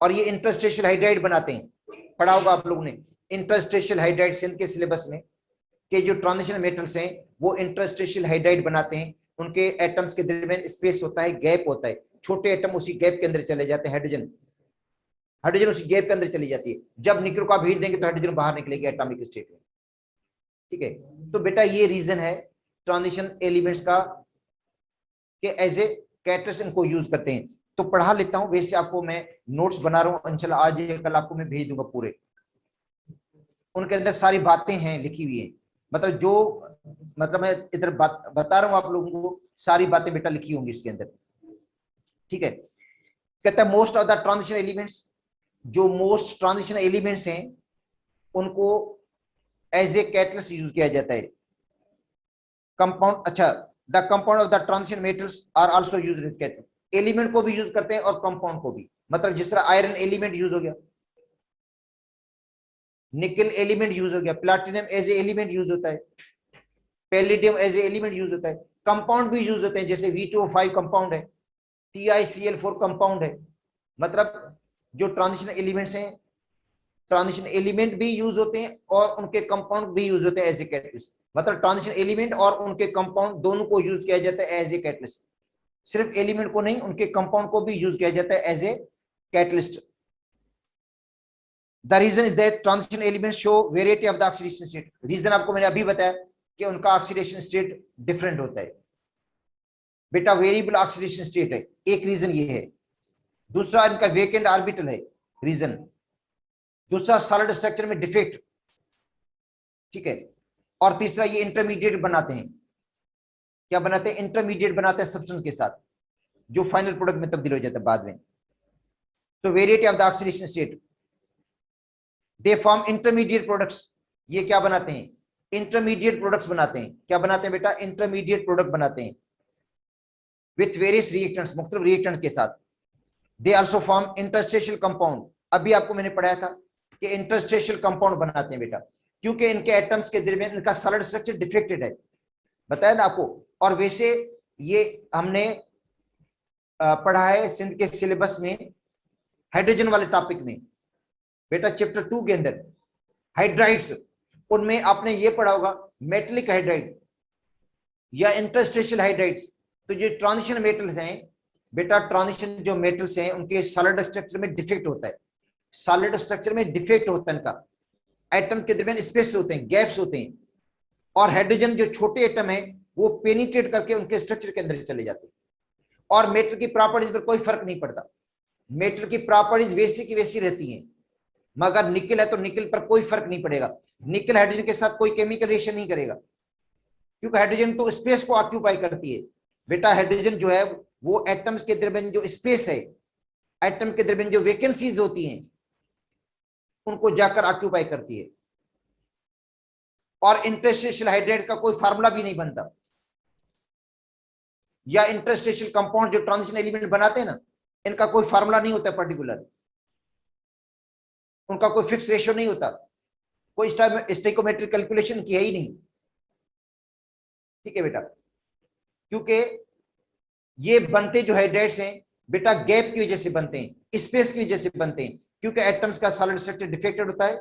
और ये इंटरस्टेशियल हाइड्राइड बनाते हैं। पढ़ा होगा आप लोगों ने इंटरस्टेशियल हाइड्राइड सिंध के सिलेबस में, कि जो ट्रांजिशन मेटल्स हैं वो इंटरस्टेशियल हाइड्राइड बनाते हैं। उनके एटम्स के दरमियान स्पेस होता है, गैप होता है, छोटे एटम उसी गैप के अंदर चले जाते हैं। हाइड्रोजन उसी गैप के अंदर चली जाती है। जब निकल को आप हीट देंगे तो हाइड्रोजन बाहर निकलेगी एटॉमिक स्टेट में। ठीक है, तो बेटा ये रीजन है ट्रांजिशन एलिमेंट्स का, कि एज ए कैटलिस्ट इनको यूज करते हैं। तो पढ़ा लेता हूं, वैसे आपको मैं नोट्स बना रहा हूं, इंशाल्लाह आज या कल आपको मैं भेज दूंगा पूरे। उनके अंदर सारी बातें हैं लिखी हुई है, मतलब जो मतलब मैं इधर बता रहा हूं आप लोगों को, सारी बातें बेटा लिखी होंगी इसके अंदर। ठीक है, कहता है most of the transition elements, जो मोस्ट ट्रांजिशन एलिमेंट्स हैं उनको एज ए कैटलिस्ट यूज किया जाता है। कंपाउंड, अच्छा, the compound of the transition metals are also used in catalyst. Element को भी यूज करते हैं और कंपाउंड को भी, मतलब जिस तरह आयरन एलिमेंट यूज हो गया, निकल एलिमेंट यूज हो गया, platinum as a element use होता है, palladium as a element use होता है। कंपाउंड भी यूज होते हैं, जैसे V2O5 कंपाउंड है, TiCl4 कंपाउंड है। मतलब जो ट्रांजिशन एलिमेंट्स हैं, ट्रांजिशन एलिमेंट भी यूज होते हैं और उनके कंपाउंड भी यूज होते हैं एज ए कैटलिस्ट। मतलब ट्रांजिशन एलिमेंट और उनके कंपाउंड दोनों को यूज किया जाता है एज ए कैटलिस्ट। सिर्फ एलिमेंट को नहीं, उनके कंपाउंड को भी यूज किया जाता है as a catalyst. The reason is that transition elements show variety of the oxidation state. Reason आपको मैंने अभी बताया कि उनका ऑक्सीडेशन स्टेट डिफरेंट होता है बेटा, वेरिएबल ऑक्सीडेशन स्टेट है, एक रीजन ये है। दूसरा इनका वेकेंट ऑर्बिटल है रीजन। दूसरा सॉलिड स्ट्रक्चर में डिफेक्ट, ठीक है। और तीसरा ये इंटरमीडिएट बनाते हैं, क्या बनाते हैं, इंटरमीडिएट बनाते हैं सब्सटेंस के साथ, जो फाइनल प्रोडक्ट में तब्दील हो जाता है बाद में। तो variety of the oxidation state, they form intermediate products. ये क्या बनाते हैं, इंटरमीडिएट प्रोडक्ट्स बनाते हैं। क्या बनाते हैं बेटा, इंटरमीडिएट प्रोडक्ट बनाते हैं विथ वेरियस रिएक्टेंट्स, मुख्तलिफ रिएक्टेंट्स के साथ। They also form interstitial compound. अभी आपको मैंने पढ़ाया था कि इंटरस्टेशियल कंपाउंड बनाते हैं बेटा, क्योंकि इनके एटम्स के दरमियान इनका सॉलिड स्ट्रक्चर डिफेक्टेड है, बताया ना आपको। और वैसे ये हमने पढ़ा है सिंध के सिलेबस में हाइड्रोजन वाले टॉपिक में बेटा, चैप्टर 2 के अंदर हाइड्राइड्स, उनमें आपने ये पढ़ा होगा मेटलिक हाइड्राइड या इंटरस्टेशियल हाइड्राइड्स। तो जो ट्रांजिशन मेटल्स हैं बेटा, ट्रांजिशन जो मेटल्स हैं उनके सॉलिड स्ट्रक्चर में डिफेक्ट होता है, सॉलिड स्ट्रक्चर में डिफेक्ट होता है इनका, एटम के दरमियान स्पेस होते हैं, गैप्स होते हैं। और हाइड्रोजन जो छोटे एटम है वो पेनिट्रेट करके उनके स्ट्रक्चर के अंदर चले जाते हैं। और मेटल की प्रॉपर्टीज पर कोई फर्क नहीं पड़ता, मेटल की प्रॉपर्टीज वैसी की वैसी रहती हैं। मगर निकल है तो निकल पर कोई फर्क नहीं पड़ेगा, निकल हाइड्रोजन के साथ कोई केमिकल रिएक्शन नहीं करेगा, क्योंकि हाइड्रोजन तो स्पेस को ऑक्यूपाई करती है बेटा। हाइड्रोजन जो है वो एटम्स के दरमियान जो स्पेस है, एटम के दरमियान जो वैकेंसीज होती हैं उनको जाकर ऑक्यूपाई करती है। और इंटरस्टेशियल हाइड्राइड का कोई फार्मूला भी नहीं बनता, या इंटरस्टेशियल कंपाउंड जो ट्रांजिशन एलिमेंट बनाते हैं ना, इनका कोई फार्मूला नहीं होता पर्टिकुलर, उनका कोई फिक्स रेशियो नहीं होता, कोई स्टोइकोमेट्रिक कैलकुलेशन की है ही नहीं, ठीक है बेटा। क्योंकि ये बनते जो हाइड्राइड्स हैं बेटा गैप की वजह से बनते हैं, स्पेस की वजह से बनते हैं, क्योंकि एटम्स का सॉलिड स्ट्रक्चर डिफेक्टेड होता है,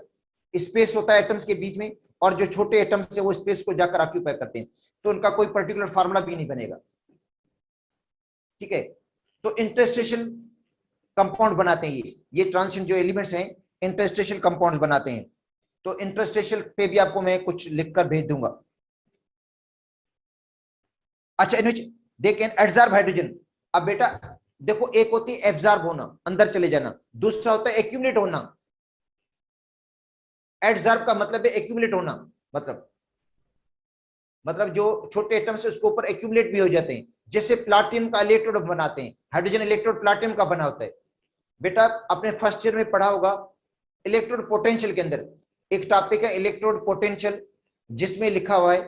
स्पेस होता है एटम्स के बीच में, और जो छोटे एटम्स है वो स्पेस को जाकर ऑक्यूपाई करते हैं, तो उनका कोई पर्टिकुलर फार्मूला भी नहीं बनेगा, ठीक है। तो इंटरस्टेशियल कंपाउंड बनाते हैं। ये ट्रांजिशन जो एलिमेंट्स हैं इंटरस्टेशियल कंपाउंड्स बनाते हैं। तो इंटरस्टेशियल पे भी आपको मैं कुछ लिखकर भेज दूंगा। अच्छा, देखें एब्जॉर्ब हाइड्रोजन। अब बेटा देखो, एक होती है एब्जॉर्ब होना, अंदर चले जाना, दूसरा होता है एक्यूमुलेट होना। एब्जॉर्ब का मतलब है एक्यूमुलेट होना, मतलब जो छोटे एटम्स है उसके ऊपर एक्यूमुलेट भी हो जाते हैं। जैसे प्लाटिनम का इलेक्ट्रोड बनाते हैं, हाइड्रोजन इलेक्ट्रोड प्लाटिनम का बना होता है। बेटा आपने फर्स्ट ईयर में पढ़ा होगा इलेक्ट्रोड पोटेंशियल के अंदर एक टॉपिक है इलेक्ट्रोड पोटेंशियल, जिसमें लिखा हुआ है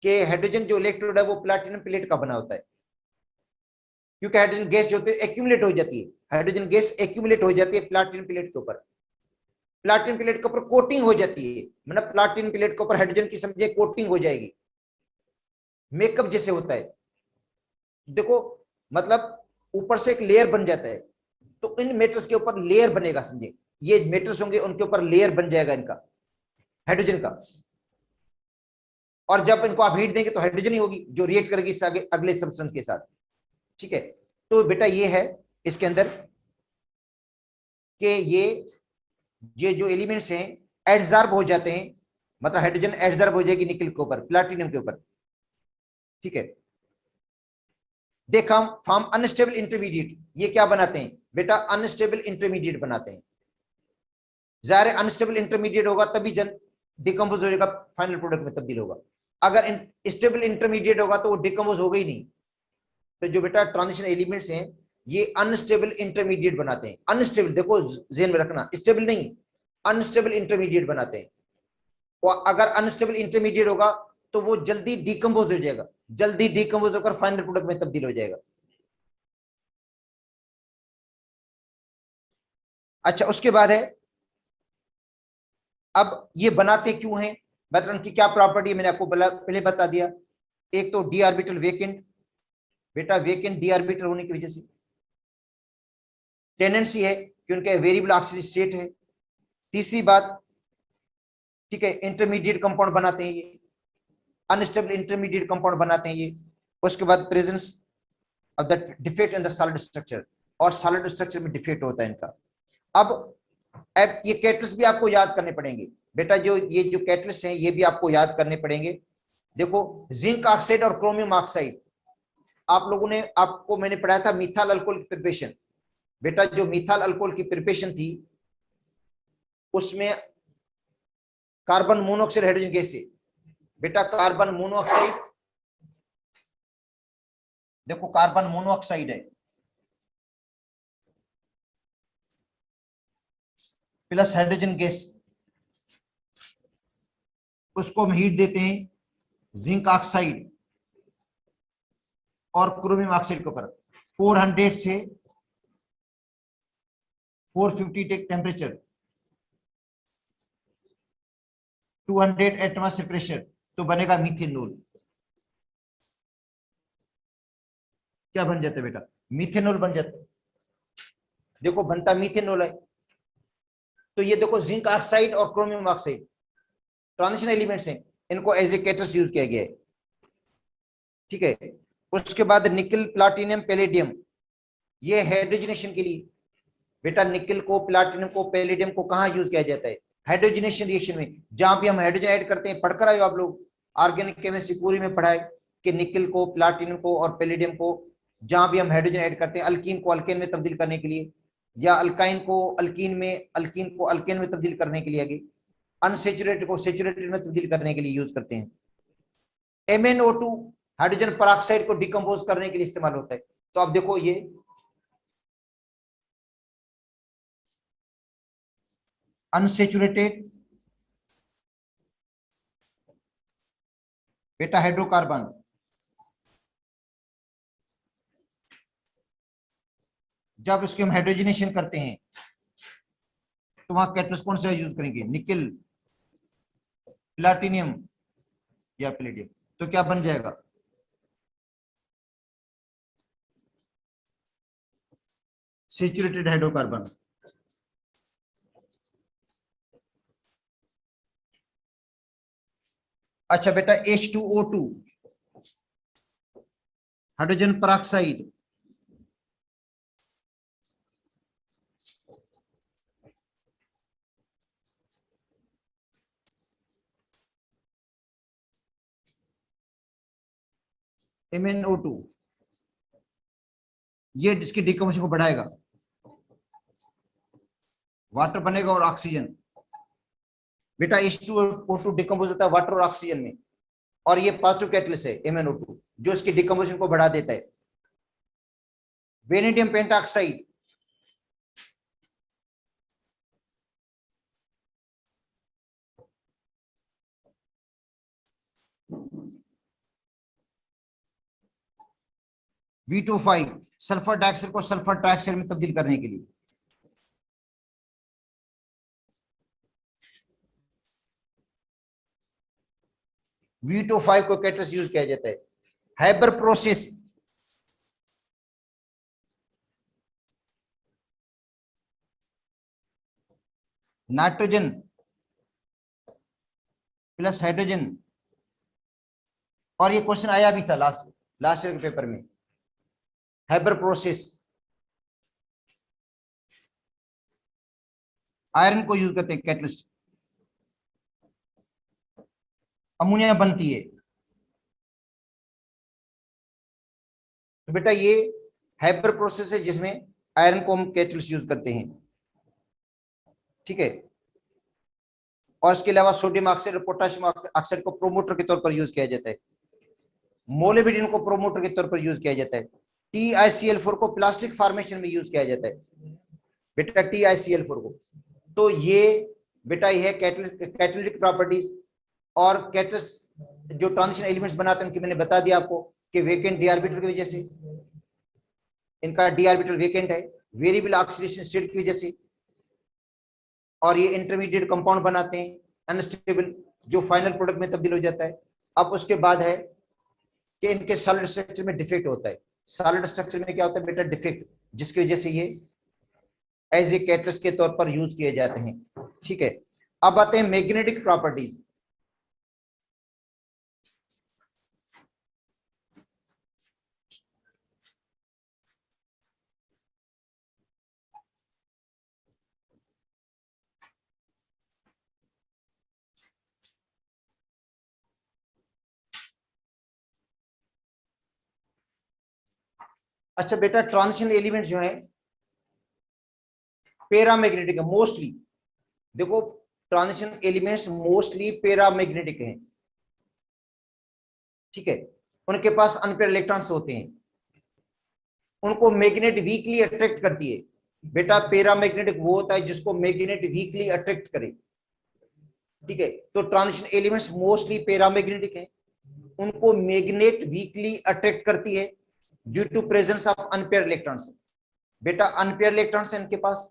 कि हाइड्रोजन जो इलेक्ट्रोड है वो प्लाटिनम प्लेट का बना होता है। क्योंकि हाइड्रोजन गैस जो होती है एक्यूमुलेट हो जाती है, हाइड्रोजन गैस एक्यूमुलेट हो जाती है प्लाटिनम प्लेट के ऊपर। प्लाटिनम प्लेट के ऊपर कोटिंग हो जाती है, मतलब प्लाटिनम प्लेट के ऊपर हाइड्रोजन की समझिए कोटिंग हो जाएगी, मेकअप जैसे होता है। देखो मतलब ऊपर से एक लेयर बन जाता है, तो इन मेटल्स के ऊपर लेयर बनेगा, समझे ये मेटल्स होंगे उनके ऊपर लेयर बन जाएगा इनका, हाइड्रोजन का। और जब इनको आप हीट देंगे तो हाइड्रोजन ही होगी जो रिएक्ट करेगी इससे आगे अगले सब्सटेंस के साथ। ठीक है, तो बेटा ये है इसके अंदर कि ये जो एलिमेंट्स हैं एडजॉर्ब हो जाते हैं, मतलब हाइड्रोजन एडजॉर्ब हो जाएगी निकल के ऊपर, प्लैटिनम के ऊपर। ठीक है, देखा हम फॉर्म अनस्टेबल इंटरमीडिएट, ये क्या बनाते हैं बेटा, अनस्टेबल इंटरमीडिएट बनाते हैं। जाहिर है अनस्टेबल इंटरमीडिएट होगा तभी जन डिकम्पोज हो जाएगा, फाइनल प्रोडक्ट में तब्दील होगा। अगर स्टेबल इंटरमीडिएट होगा तो वो डिकम्पोज होगा ही नहीं। तो जो बेटा ट्रांजिशन एलिमेंट्स हैं ये अनस्टेबल इंटरमीडिएट बनाते हैं। अनस्टेबल देखो ज़हन में रखना, स्टेबल नहीं, अनस्टेबल इंटरमीडिएट बनाते हैं। और अगर अनस्टेबल इंटरमीडिएट होगा तो वो जल्दी डिकम्पोज हो जाएगा, जल्दी डिकम्पोज होकर फाइनल प्रोडक्ट में तब्दील हो जाएगा। अच्छा, उसके बाद है अब ये बनाते क्यों हैं, मतलब उनकी क्या प्रॉपर्टी है, मैंने आपको पहले बता दिया। एक तो डी ऑर्बिटल वेकेंट, बेटा वेकेंट डी ऑर्बिटल होने की वजह से टेंडेंसी है कि उनके वेरिएबल ऑक्सीजन स्टेट है। तीसरी बात, ठीक है, इंटरमीडिएट कंपाउंड बनाते हैं ये, अनस्टेबल इंटरमीडिएट कंपाउंड बनाते हैं ये। उसके बाद presence of the defect in the solid structure, और सॉलिड स्ट्रक्चर में डिफेक्ट होता है इनका। अब ये कैटलिस्ट भी आपको याद करने पड़ेंगे बेटा, जो ये जो कैटलिस्ट हैं ये भी आपको याद करने पड़ेंगे। देखो जिंक ऑक्साइड और क्रोमियम ऑक्साइड, आप लोगों ने, आपको मैंने पढ़ाया था मिथाइल अल्कोहल की प्रिपरेशन। बेटा जो मिथाइल अल्कोहल की प्रिपरेशन थी उसमें कार्बन मोनोऑक्साइड हाइड्रोजन गैस है। बेटा कार्बन मोनोऑक्साइड, देखो कार्बन मोनोऑक्साइड है प्लस हाइड्रोजन गैस, उसको हम हीट देते हैं जिंक ऑक्साइड और क्रोमियम ऑक्साइड के ऊपर 400 से 450 टेक टेम्परेचर, 200 एटमॉस्फेयर प्रेशर, तो बनेगा मीथेनॉल। क्या बन जाता है बेटा, मीथेनॉल बन जाता है। देखो बनता मीथेनॉल है। तो ये देखो जिंक ऑक्साइड और क्रोमियम ऑक्साइड ट्रांजिशन एलिमेंट्स हैं, इनको एज ए कैटलिस्ट यूज किया गया है। ठीक है, उसके बाद निकल प्लाटिनम पैलेडियम, ये हाइड्रोजनेशन के लिए। बेटा निकल को, प्लाटिनम को, पैलेडियम को कहाँ यूज किया जाता है, हाइड्रोजनेशन रिएक्शन में। जहां भी हम हाइड्रोजन ऐड करते हैं, पढ़कर आए हो आप लोग, ऑर्गेनिक केमिस्ट्री पूरी में पढ़ाए कि निकल को, प्लाटिनम को और पैलेडियम को जहां भी हम हाइड्रोजन ऐड करते हैं, अल्कीन को अल्केन में तब्दील करने के लिए, या अल्काइन को अल्कीन में, अल्कीन को अल्केन में तब्दील करने के लिए, आगे अनसेचुरेटेड को सेचुरेटेड में तब्दील करने के लिए यूज करते हैं। MnO2 हाइड्रोजन पेरोक्साइड को डिकम्पोज करने के लिए इस्तेमाल होता है। तो आप देखो ये अनसेचुरेटेड बेटा हाइड्रोकार्बन, जब इसके हम हाइड्रोजनेशन करते हैं तो वहां कैटलिस्ट कौन सा यूज करेंगे, निकल, प्लाटिनियम या पैलेडियम। तो क्या बन जाएगा, सेचुरेटेड हाइड्रोकार्बन। अच्छा बेटा H2O2 हाइड्रोजन पेरोक्साइड, MnO2, ये जिसकी डिकम्पोजिशन को बढ़ाएगा, वाटर बनेगा और ऑक्सीजन। बेटा H2O2 डिकम्पोज होता है वाटर और ऑक्सीजन में, और ये पॉजिटिव कैटलिस्ट है MnO2 जो इसकी डिकम्पोजिशन को बढ़ा देता है। Vanadium pentoxide, V25 sulphur dioxide को सल्फर ट्राइऑक्साइड में तब्दील करने के लिए। V25 को कैटलिस्ट यूज किया जाता है। Hyper process, nitrogen plus hydrogen, और ये क्वेश्चन आया भी था लास्ट ईयर के पेपर में। हाइपर प्रोसेस आयरन को यूज करते हैं कैटलिस्ट, अमोनिया बनती है। तो बेटा ये हाइपर प्रोसेस है जिसमें आयरन को हम कैटलिस्ट यूज करते हैं, ठीक है। और इसके अलावा सोडियम ऑक्साइड और पोटेशियम ऑक्साइड को प्रोमोटर के तौर पर यूज किया जाता है। मोलिब्डेनम को प्रोमोटर के तौर पर यूज किया जाता है। TiCl4 को प्लास्टिक फॉर्मेशन में यूज किया जाता है बेटा, TiCl4 को। तो ये बेटा ये है कैटालिटिक प्रॉपर्टीज। और कैटलिस्ट जो ट्रांजिशन एलिमेंट्स बनाते हैं उनकी मैंने बता दिया आपको कि वेकेंट डी ऑर्बिटल की वजह से, इनका डी ऑर्बिटल वेकेंट है, वेरिएबल ऑक्सीडेशन स्टेट की वजह से, और ये इंटरमीडिएट कंपाउंड बनाते हैं अनस्टेबल, जो फाइनल प्रोडक्ट में तब्दील हो जाता है। अब उसके बाद है कि इनके सॉलिड स्ट्रक्चर में डिफेक्ट होता है। सॉलिड स्ट्रक्चर में क्या होता है बेटा, डिफेक्ट, जिसकी वजह से ये एज ए कैटलिस्ट के तौर पर यूज किए जाते हैं, ठीक है। अब आते हैं मैग्नेटिक प्रॉपर्टीज। अच्छा बेटा, ट्रांजिशन एलिमेंट जो है पैरामैग्नेटिक है मोस्टली। देखो ट्रांजिशन एलिमेंट्स मोस्टली पैरामैग्नेटिक हैं, ठीक है। उनके पास अनपेयर इलेक्ट्रॉन्स होते हैं, उनको मैग्नेट वीकली अट्रैक्ट करती है। बेटा पैरामैग्नेटिक वो होता है जिसको मैग्नेट वीकली अट्रैक्ट करे, ठीक है। तो ट्रांजिशन एलिमेंट्स मोस्टली पैरामैग्नेटिक हैं, उनको मैग्नेट वीकली अट्रैक्ट करती है due to presence of unpair electrons. बेटा अनपेयर इलेक्ट्रॉन्स है इनके पास,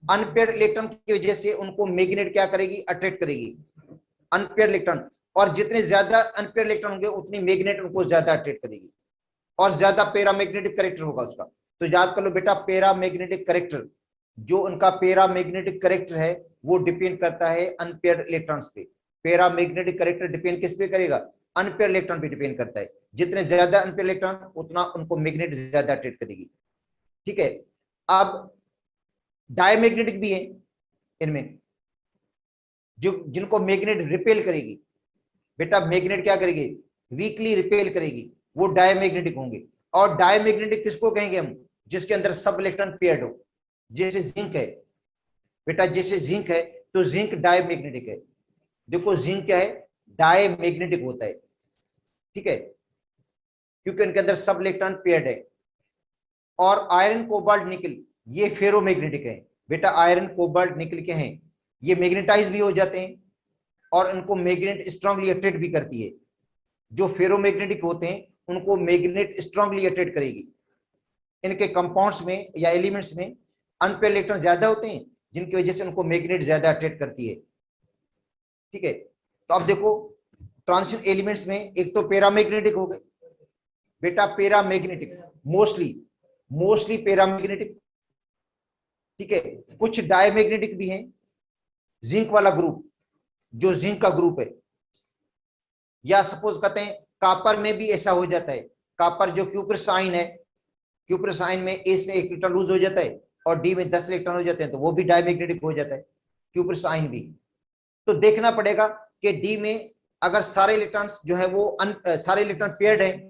अनपेयर इलेक्ट्रॉन की वजह से उनको मैग्नेट क्या करेगी, अट्रैक्ट करेगी, अनपेयर इलेक्ट्रॉन। और जितने ज्यादा अनपेयर इलेक्ट्रॉन होंगे उतनी मैग्नेट उनको ज्यादा अट्रैक्ट करेगी, और ज्यादा पैरामैग्नेटिक करेक्टर होगा उसका। तो याद कर लो बेटा, पैरामैग्नेटिक करेक्टर, जो उनका पैरामैग्नेटिक करेक्टर है वो डिपेंड करता है अनपेयर इलेक्ट्रॉन्स पे। पैरामैग्नेटिक करेक्टर डिपेंड किस पे करेगा, अनपेयर इलेक्ट्रॉन पे डिपेंड करता है। जितने ज्यादा अनपेयर इलेक्ट्रॉन उतना उनको मैग्नेट ज्यादा अट्रैक्ट करेगी, ठीक है। अब डायमैग्नेटिक भी है इनमें, जो जिनको मैग्नेट रिपेल करेगी। बेटा मैग्नेट क्या करेगी, वीकली रिपेल करेगी, वो डायमैग्नेटिक होंगे। और डायमैग्नेटिक किसको कहेंगे हम, जिसके अंदर सब इलेक्ट्रॉन पेयर्ड हो, जैसे जिंक है बेटा, जैसे जिंक है तो जिंक डायमैग्नेटिक है। देखो जिंक क्या है, डायमैग्नेटिक होता है, ठीक है, क्योंकि उनके अंदर सब इलेक्ट्रॉन पेयर्ड है। और आयरन कोबाल्ट निकल ये फेरोमैग्नेटिक है। बेटा आयरन कोबाल्ट निकल के हैं, ये मैग्नेटाइज भी हो जाते हैं और इनको मैग्नेट स्ट्रांगली अट्रैक्ट भी करती है। जो फेरोमैग्नेटिक होते हैं उनको मैग्नेट स्ट्रांगली अट्रैक्ट करेगी। इनके कंपाउंड्स में या एलिमेंट्स में अनपेयर इलेक्ट्रॉन ज्यादा होते हैं, जिनकी वजह से उनको मैग्नेट ज्यादा अट्रैक्ट करती है, ठीक है। तो अब देखो ट्रांजिशन एलिमेंट्स में एक तो पैरामैग्नेटिक हो गए बेटा, पैरामैग्नेटिक मोस्टली पैरामैग्नेटिक, ठीक है। कुछ डायमैग्नेटिक भी हैं, जिंक वाला ग्रुप, जो जिंक का ग्रुप है, या सपोज कहते हैं कॉपर में भी ऐसा हो जाता है। कॉपर जो क्यूप्रस आयन है, क्यूप्रस आयन में ए से 1 इलेक्ट्रॉन लूज हो जाता है और डी में 10 इलेक्ट्रॉन हो जाते हैं, तो वो भी डायमैग्नेटिक हो जाता है, क्यूप्रस आयन भी। तो देखना पड़ेगा कि डी में अगर सारे इलेक्ट्रॉन्स जो है वो सारे इलेक्ट्रॉन पेयर्ड हैं,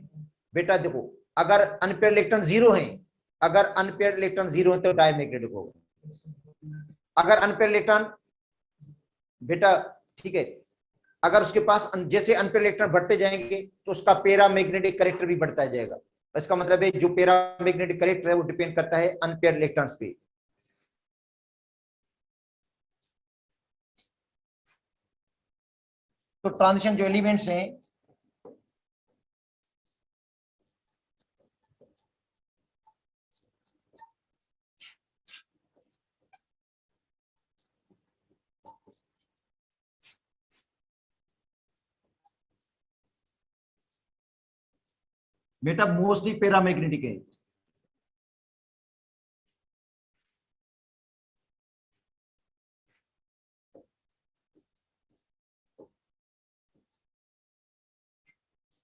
बेटा देखो, अगर अनपेयर इलेक्ट्रॉन जीरो है, अगर अनपेयर इलेक्ट्रॉन जीरो है तो डायमैग्नेटिक होगा। अगर अनपेयर इलेक्ट्रॉन, बेटा ठीक है, अगर उसके पास जैसे अनपेयर इलेक्ट्रॉन बढ़ते जाएंगे तो उसका पैरा मैग्नेटिक करेक्टर भी बढ़ता जाएगा। इसका मतलब है जो पैरा मैग्नेटिक करेक्टर है वो डिपेंड करता है अनपेयर इलेक्ट्रॉन्स पे। तो ट्रांजिशन जो एलिमेंट्स हैं, बेटा मोस्टली पैरामैग्नेटिक है।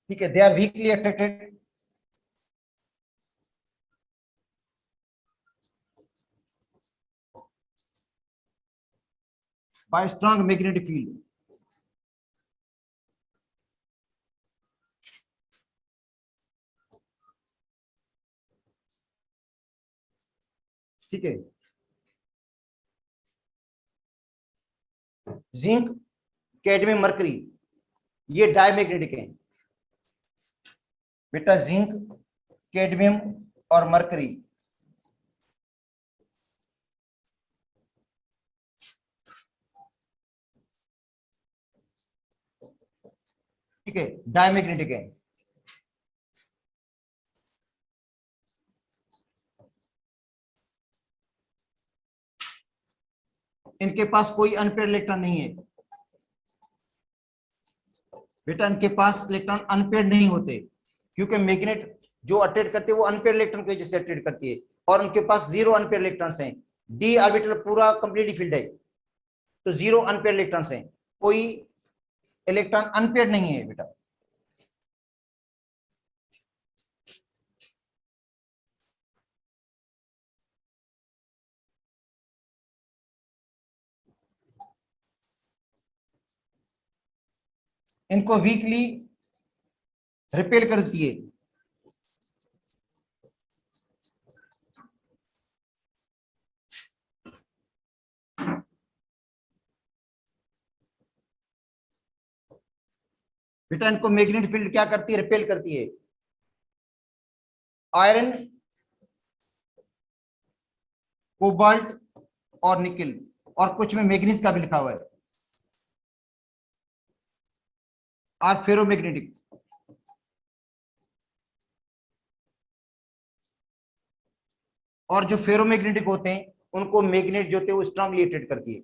ठीक है, they are weakly attracted by strong magnetic field. ठीक है, जिंक, कैडमियम, मरकरी, ये डायमैग्नेटिक है। बेटा जिंक, कैडमियम और मरकरी, ठीक है, डायमैग्नेटिक है। इनके पास कोई अनपेयर इलेक्ट्रॉन नहीं है। बेटा इनके पास इलेक्ट्रॉन अनपेयर नहीं होते, क्योंकि मैग्नेट जो अट्रैक्ट करते हैं वो अनपेयर इलेक्ट्रॉन की वजह से अट्रैक्ट करती है, और उनके पास जीरो अनपेयर इलेक्ट्रॉन्स हैं। डी ऑर्बिटल पूरा कंप्लीटली फील्ड है, तो जीरो अनपेयर इलेक्ट्रॉन्स हैं, कोई इलेक्ट्रॉन अनपेयर नहीं है बेटा। इनको वीकली रिपेल करती है। बेटा इनको मैग्नेटिक फील्ड क्या करती है, रिपेल करती है। आयरन, कोबाल्ट और निकल, और कुछ में मैग्नीज का भी लिखा हुआ है, आर फेरोमैग्नेटिक। और जो फेरोमैग्नेटिक होते हैं उनको मैग्नेट जो होते हैं वो स्ट्रांगली अट्रैक्ट करती है।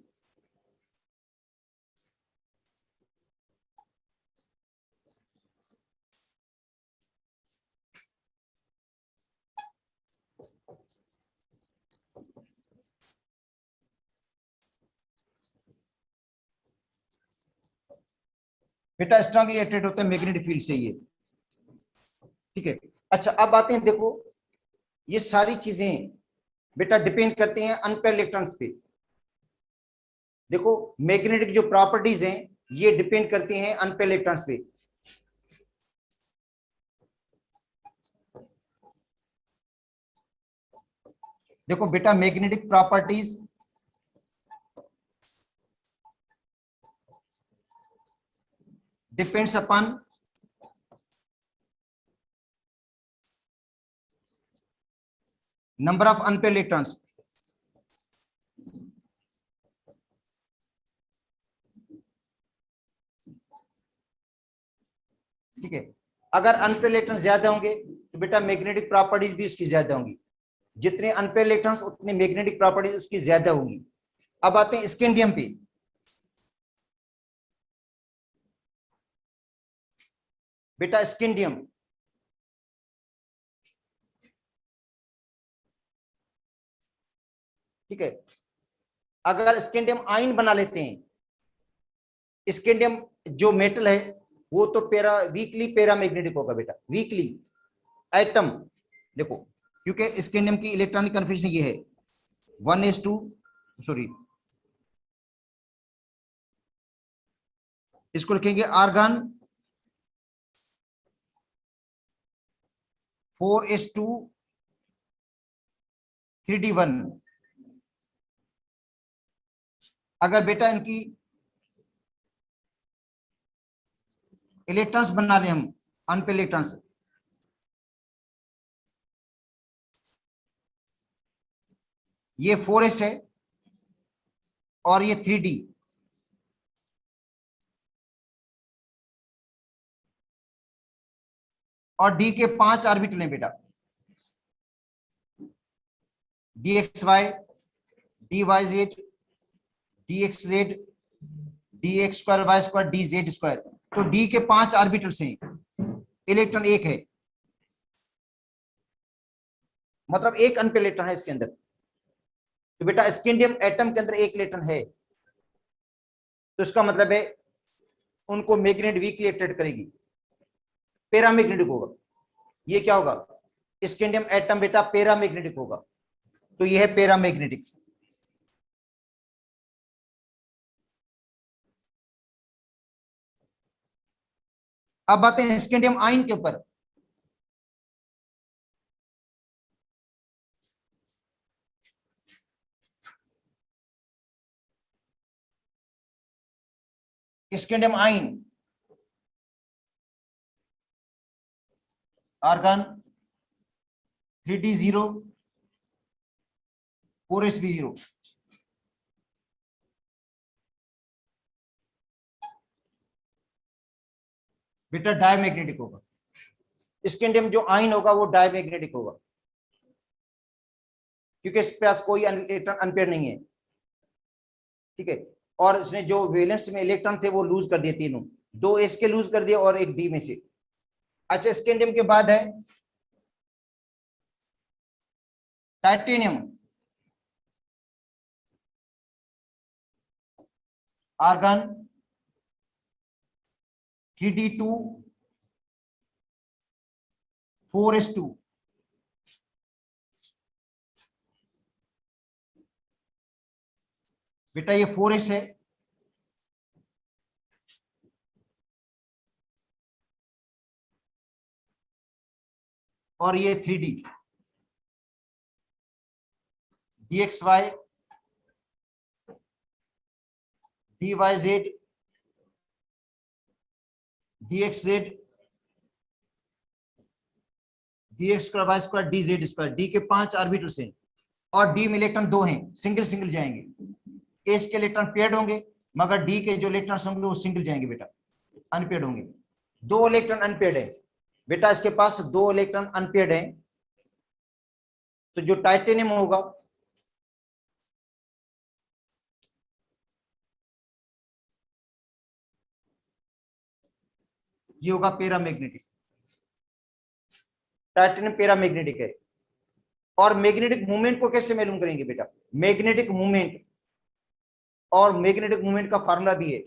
बेटा स्ट्रांगली अट्रैक्ट होते हैं मैग्नेटिक फील्ड से ये। ठीक है, अच्छा अब आते हैं, देखो ये सारी चीजें बेटा डिपेंड करती हैं अनपेयर इलेक्ट्रॉन्स पे। देखो मैग्नेटिक जो प्रॉपर्टीज हैं ये डिपेंड करती हैं अनपेयर इलेक्ट्रॉन्स पे। देखो बेटा magnetic properties depends upon number of unpair electrons. ठीक है, अगर अनपेयर इलेक्ट्रॉन्स ज्यादा होंगे तो बेटा मैग्नेटिक प्रॉपर्टीज भी उसकी ज्यादा होंगी। जितने अनपेयर इलेक्ट्रॉन्स उतनी मैग्नेटिक प्रॉपर्टीज उसकी ज्यादा होंगी। अब आते हैं स्कैंडियम पे। बेटा स्कैंडियम, ठीक है, अगर स्कैंडियम आयन बना लेते हैं, स्कैंडियम जो मेटल है वो तो वीकली पैरामैग्नेटिक होगा बेटा, वीकली एटम। देखो क्योंकि स्कैंडियम की इलेक्ट्रॉनिक कन्फिग्रेशन ये है 1s2, सॉरी इसको लिखेंगे आर्गन 4s2 3d1। अगर बेटा इनकी इलेक्ट्रॉन्स बना रहे हम अनपेड इलेक्ट्रॉन्स, ये 4s है और ये 3d, और d के 5 ऑर्बिटल हैं बेटा, dxy, dyz, dxz, dx square Y square, dz square. तो d के 5 ऑर्बिटल्स हैं, इलेक्ट्रॉन एक है, मतलब एक अनपेड इलेक्ट्रॉन है इसके अंदर। तो बेटा स्कैंडियम एटम के अंदर एक इलेक्ट्रॉन है, तो इसका मतलब है उनको मैग्नेट वीकली अट्रैक्ट करेगी, पैरामैग्नेटिक होगा। ये क्या होगा, स्कैंडियम एटम बेटा पैरामैग्नेटिक होगा, तो ये है पैरामैग्नेटिक। अब आते हैं स्कैंडियम आयन के ऊपर। Scandium ion, argon 3d0 4sb0। बेटा डायमैग्नेटिक होगा, स्कैंडियम जो आयन होगा वो डायमैग्नेटिक होगा, क्योंकि इसके पास कोई इलेक्ट्रॉन अनपेयर नहीं है, ठीक है। और इसने जो वैलेंस में इलेक्ट्रॉन थे वो लूज कर दिए, तीनों, 2 एस के लूज कर दिए और एक डी में से। अच्छा, स्कैंडियम के बाद है टाइटेनियम, आर्गन 3d2 4s2। बेटा ये 4s है, और ये 3d, dxy, dyz, dxz, dx square Y square, dz square. D के 5 ऑर्बिटल्स हैं और डी में इलेक्ट्रॉन 2 हैं, सिंगल सिंगल जाएंगे। एस के इलेक्ट्रॉन पेयर्ड होंगे, मगर डी के जो इलेक्ट्रॉन होंगे वो सिंगल जाएंगे बेटा, अनपेयर्ड होंगे। 2 इलेक्ट्रॉन अनपेयर्ड है बेटा, इसके पास 2 इलेक्ट्रॉन अनपेयर्ड है, तो जो टाइटेनियम होगा ये होगा पैरामैग्नेटिक, टाइटेनियम पैरामैग्नेटिक है। और मैग्नेटिक मूवमेंट को कैसे मालूम करेंगे बेटा, मैग्नेटिक मूवमेंट, और मैग्नेटिक मूवमेंट का फार्मूला भी है।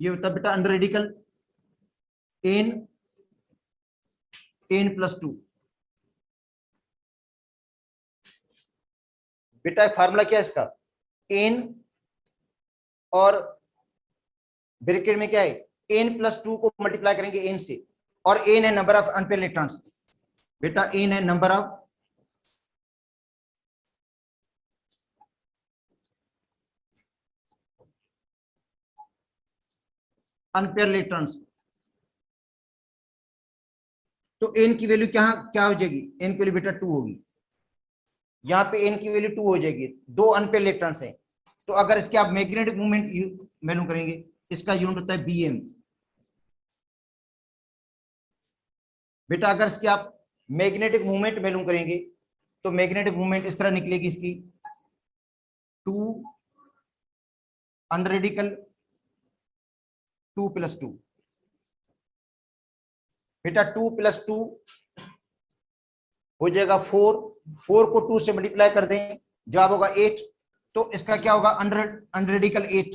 ये होता है बेटा अंडर रेडिकल n+2। बेटा फार्मूला क्या है इसका, n और ब्रैकेट में क्या है, n+2 को मल्टीप्लाई करेंगे n से, और n है नंबर ऑफ अनपेयर्ड इलेक्ट्रॉन्स। बेटा n है नंबर ऑफ अनपेयर्ड इलेक्ट्रॉन्स। तो n की वैल्यू क्या क्या हो जाएगी, n की वैल्यू बेटा 2 होगी, यहाँ पे n की वैल्यू 2 हो जाएगी, 2 अनपेयर्ड इलेक्ट्रॉन्स हैं। तो अगर इसके आप मैग्नेटिक मूवमेंट मालूम करेंगे, इसका यूनिट होता है bm। बेटा अगर इसकी आप मैग्नेटिक मूवमेंट मालूम करेंगे तो मैग्नेटिक मूवमेंट इस तरह निकलेगी इसकी, 2 अंडर रेडिकल 2+2। बेटा 2+2 हो जाएगा 4, 4 को 2 से मल्टीप्लाई कर दें, जवाब होगा 8। तो इसका क्या होगा, अंडर रेडिकल 8।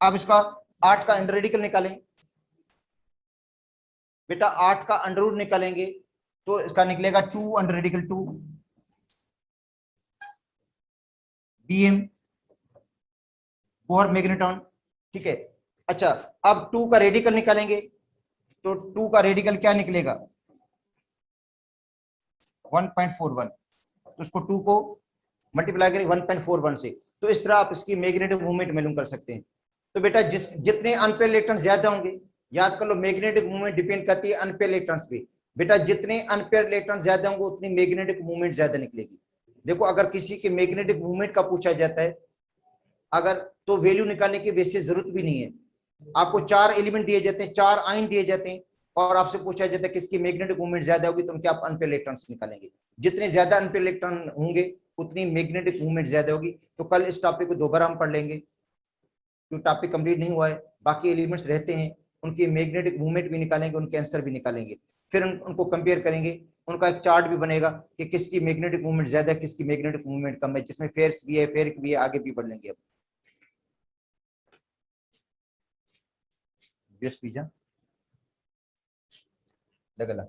अब इसका 8 का अंडर रेडिकल निकालें बेटा, 8 का अंडर रूट निकालेंगे तो इसका निकलेगा 2 under radical 2। BM Bohr magnetron, ठीक है। अच्छा, अब 2 का रेडिकल निकालेंगे, तो 2 का रेडिकल क्या निकलेगा 1.41, तो उसको 2 को मल्टीप्लाई करें 1.41 से, तो इस तरह आप इसकी मैग्नेटिक मूवमेंट मालूम कर सकते हैं। तो बेटा जितने अनपेयर इलेक्ट्रॉन ज्यादा होंगे, याद कर लो मैग्नेटिक मूवमेंट डिपेंड करती है अनपेयर इलेक्ट्रॉन्स पे। बेटा जितने अनपेयर इलेक्ट्रॉन ज्यादा होंगे उतनी मैग्नेटिक मूवमेंट ज्यादा निकलेगी। देखो अगर किसी के मैग्नेटिक मूवमेंट का पूछा जाता है अगर, तो वैल्यू निकालने की वैसे जरूरत भी नहीं है। आपको 4 एलिमेंट दिए जाते हैं, 4 आयन दिए जाते हैं, और आपसे पूछा जाता है किसकी मैग्नेटिक मूवमेंट ज्यादा होगी, तो क्या आप अनपेयर इलेक्ट्रॉन्स निकालेंगे। जितने ज्यादा अनपेयर इलेक्ट्रॉन होंगे उतनी मैग्नेटिक मूवमेंट ज्यादा होगी। तो कल इस टॉपिक को दोबारा हम पढ़ लेंगे, जो टॉपिक कंप्लीट नहीं हुआ है, बाकी एलिमेंट्स रहते हैं, उनकी मैग्नेटिक मूवमेंट भी निकालेंगे, उनके आंसर भी निकालेंगे, फिर उनको कंपेयर करेंगे। उनका एक चार्ट भी बनेगा कि किसकी मैग्नेटिक मूवमेंट ज्यादा है, किसकी मैग्नेटिक मूवमेंट कम है, जिसमें फेयर्स भी है, फेयर भी है, आगे भी बढ़ लेंगे। अब पिज्जा लगला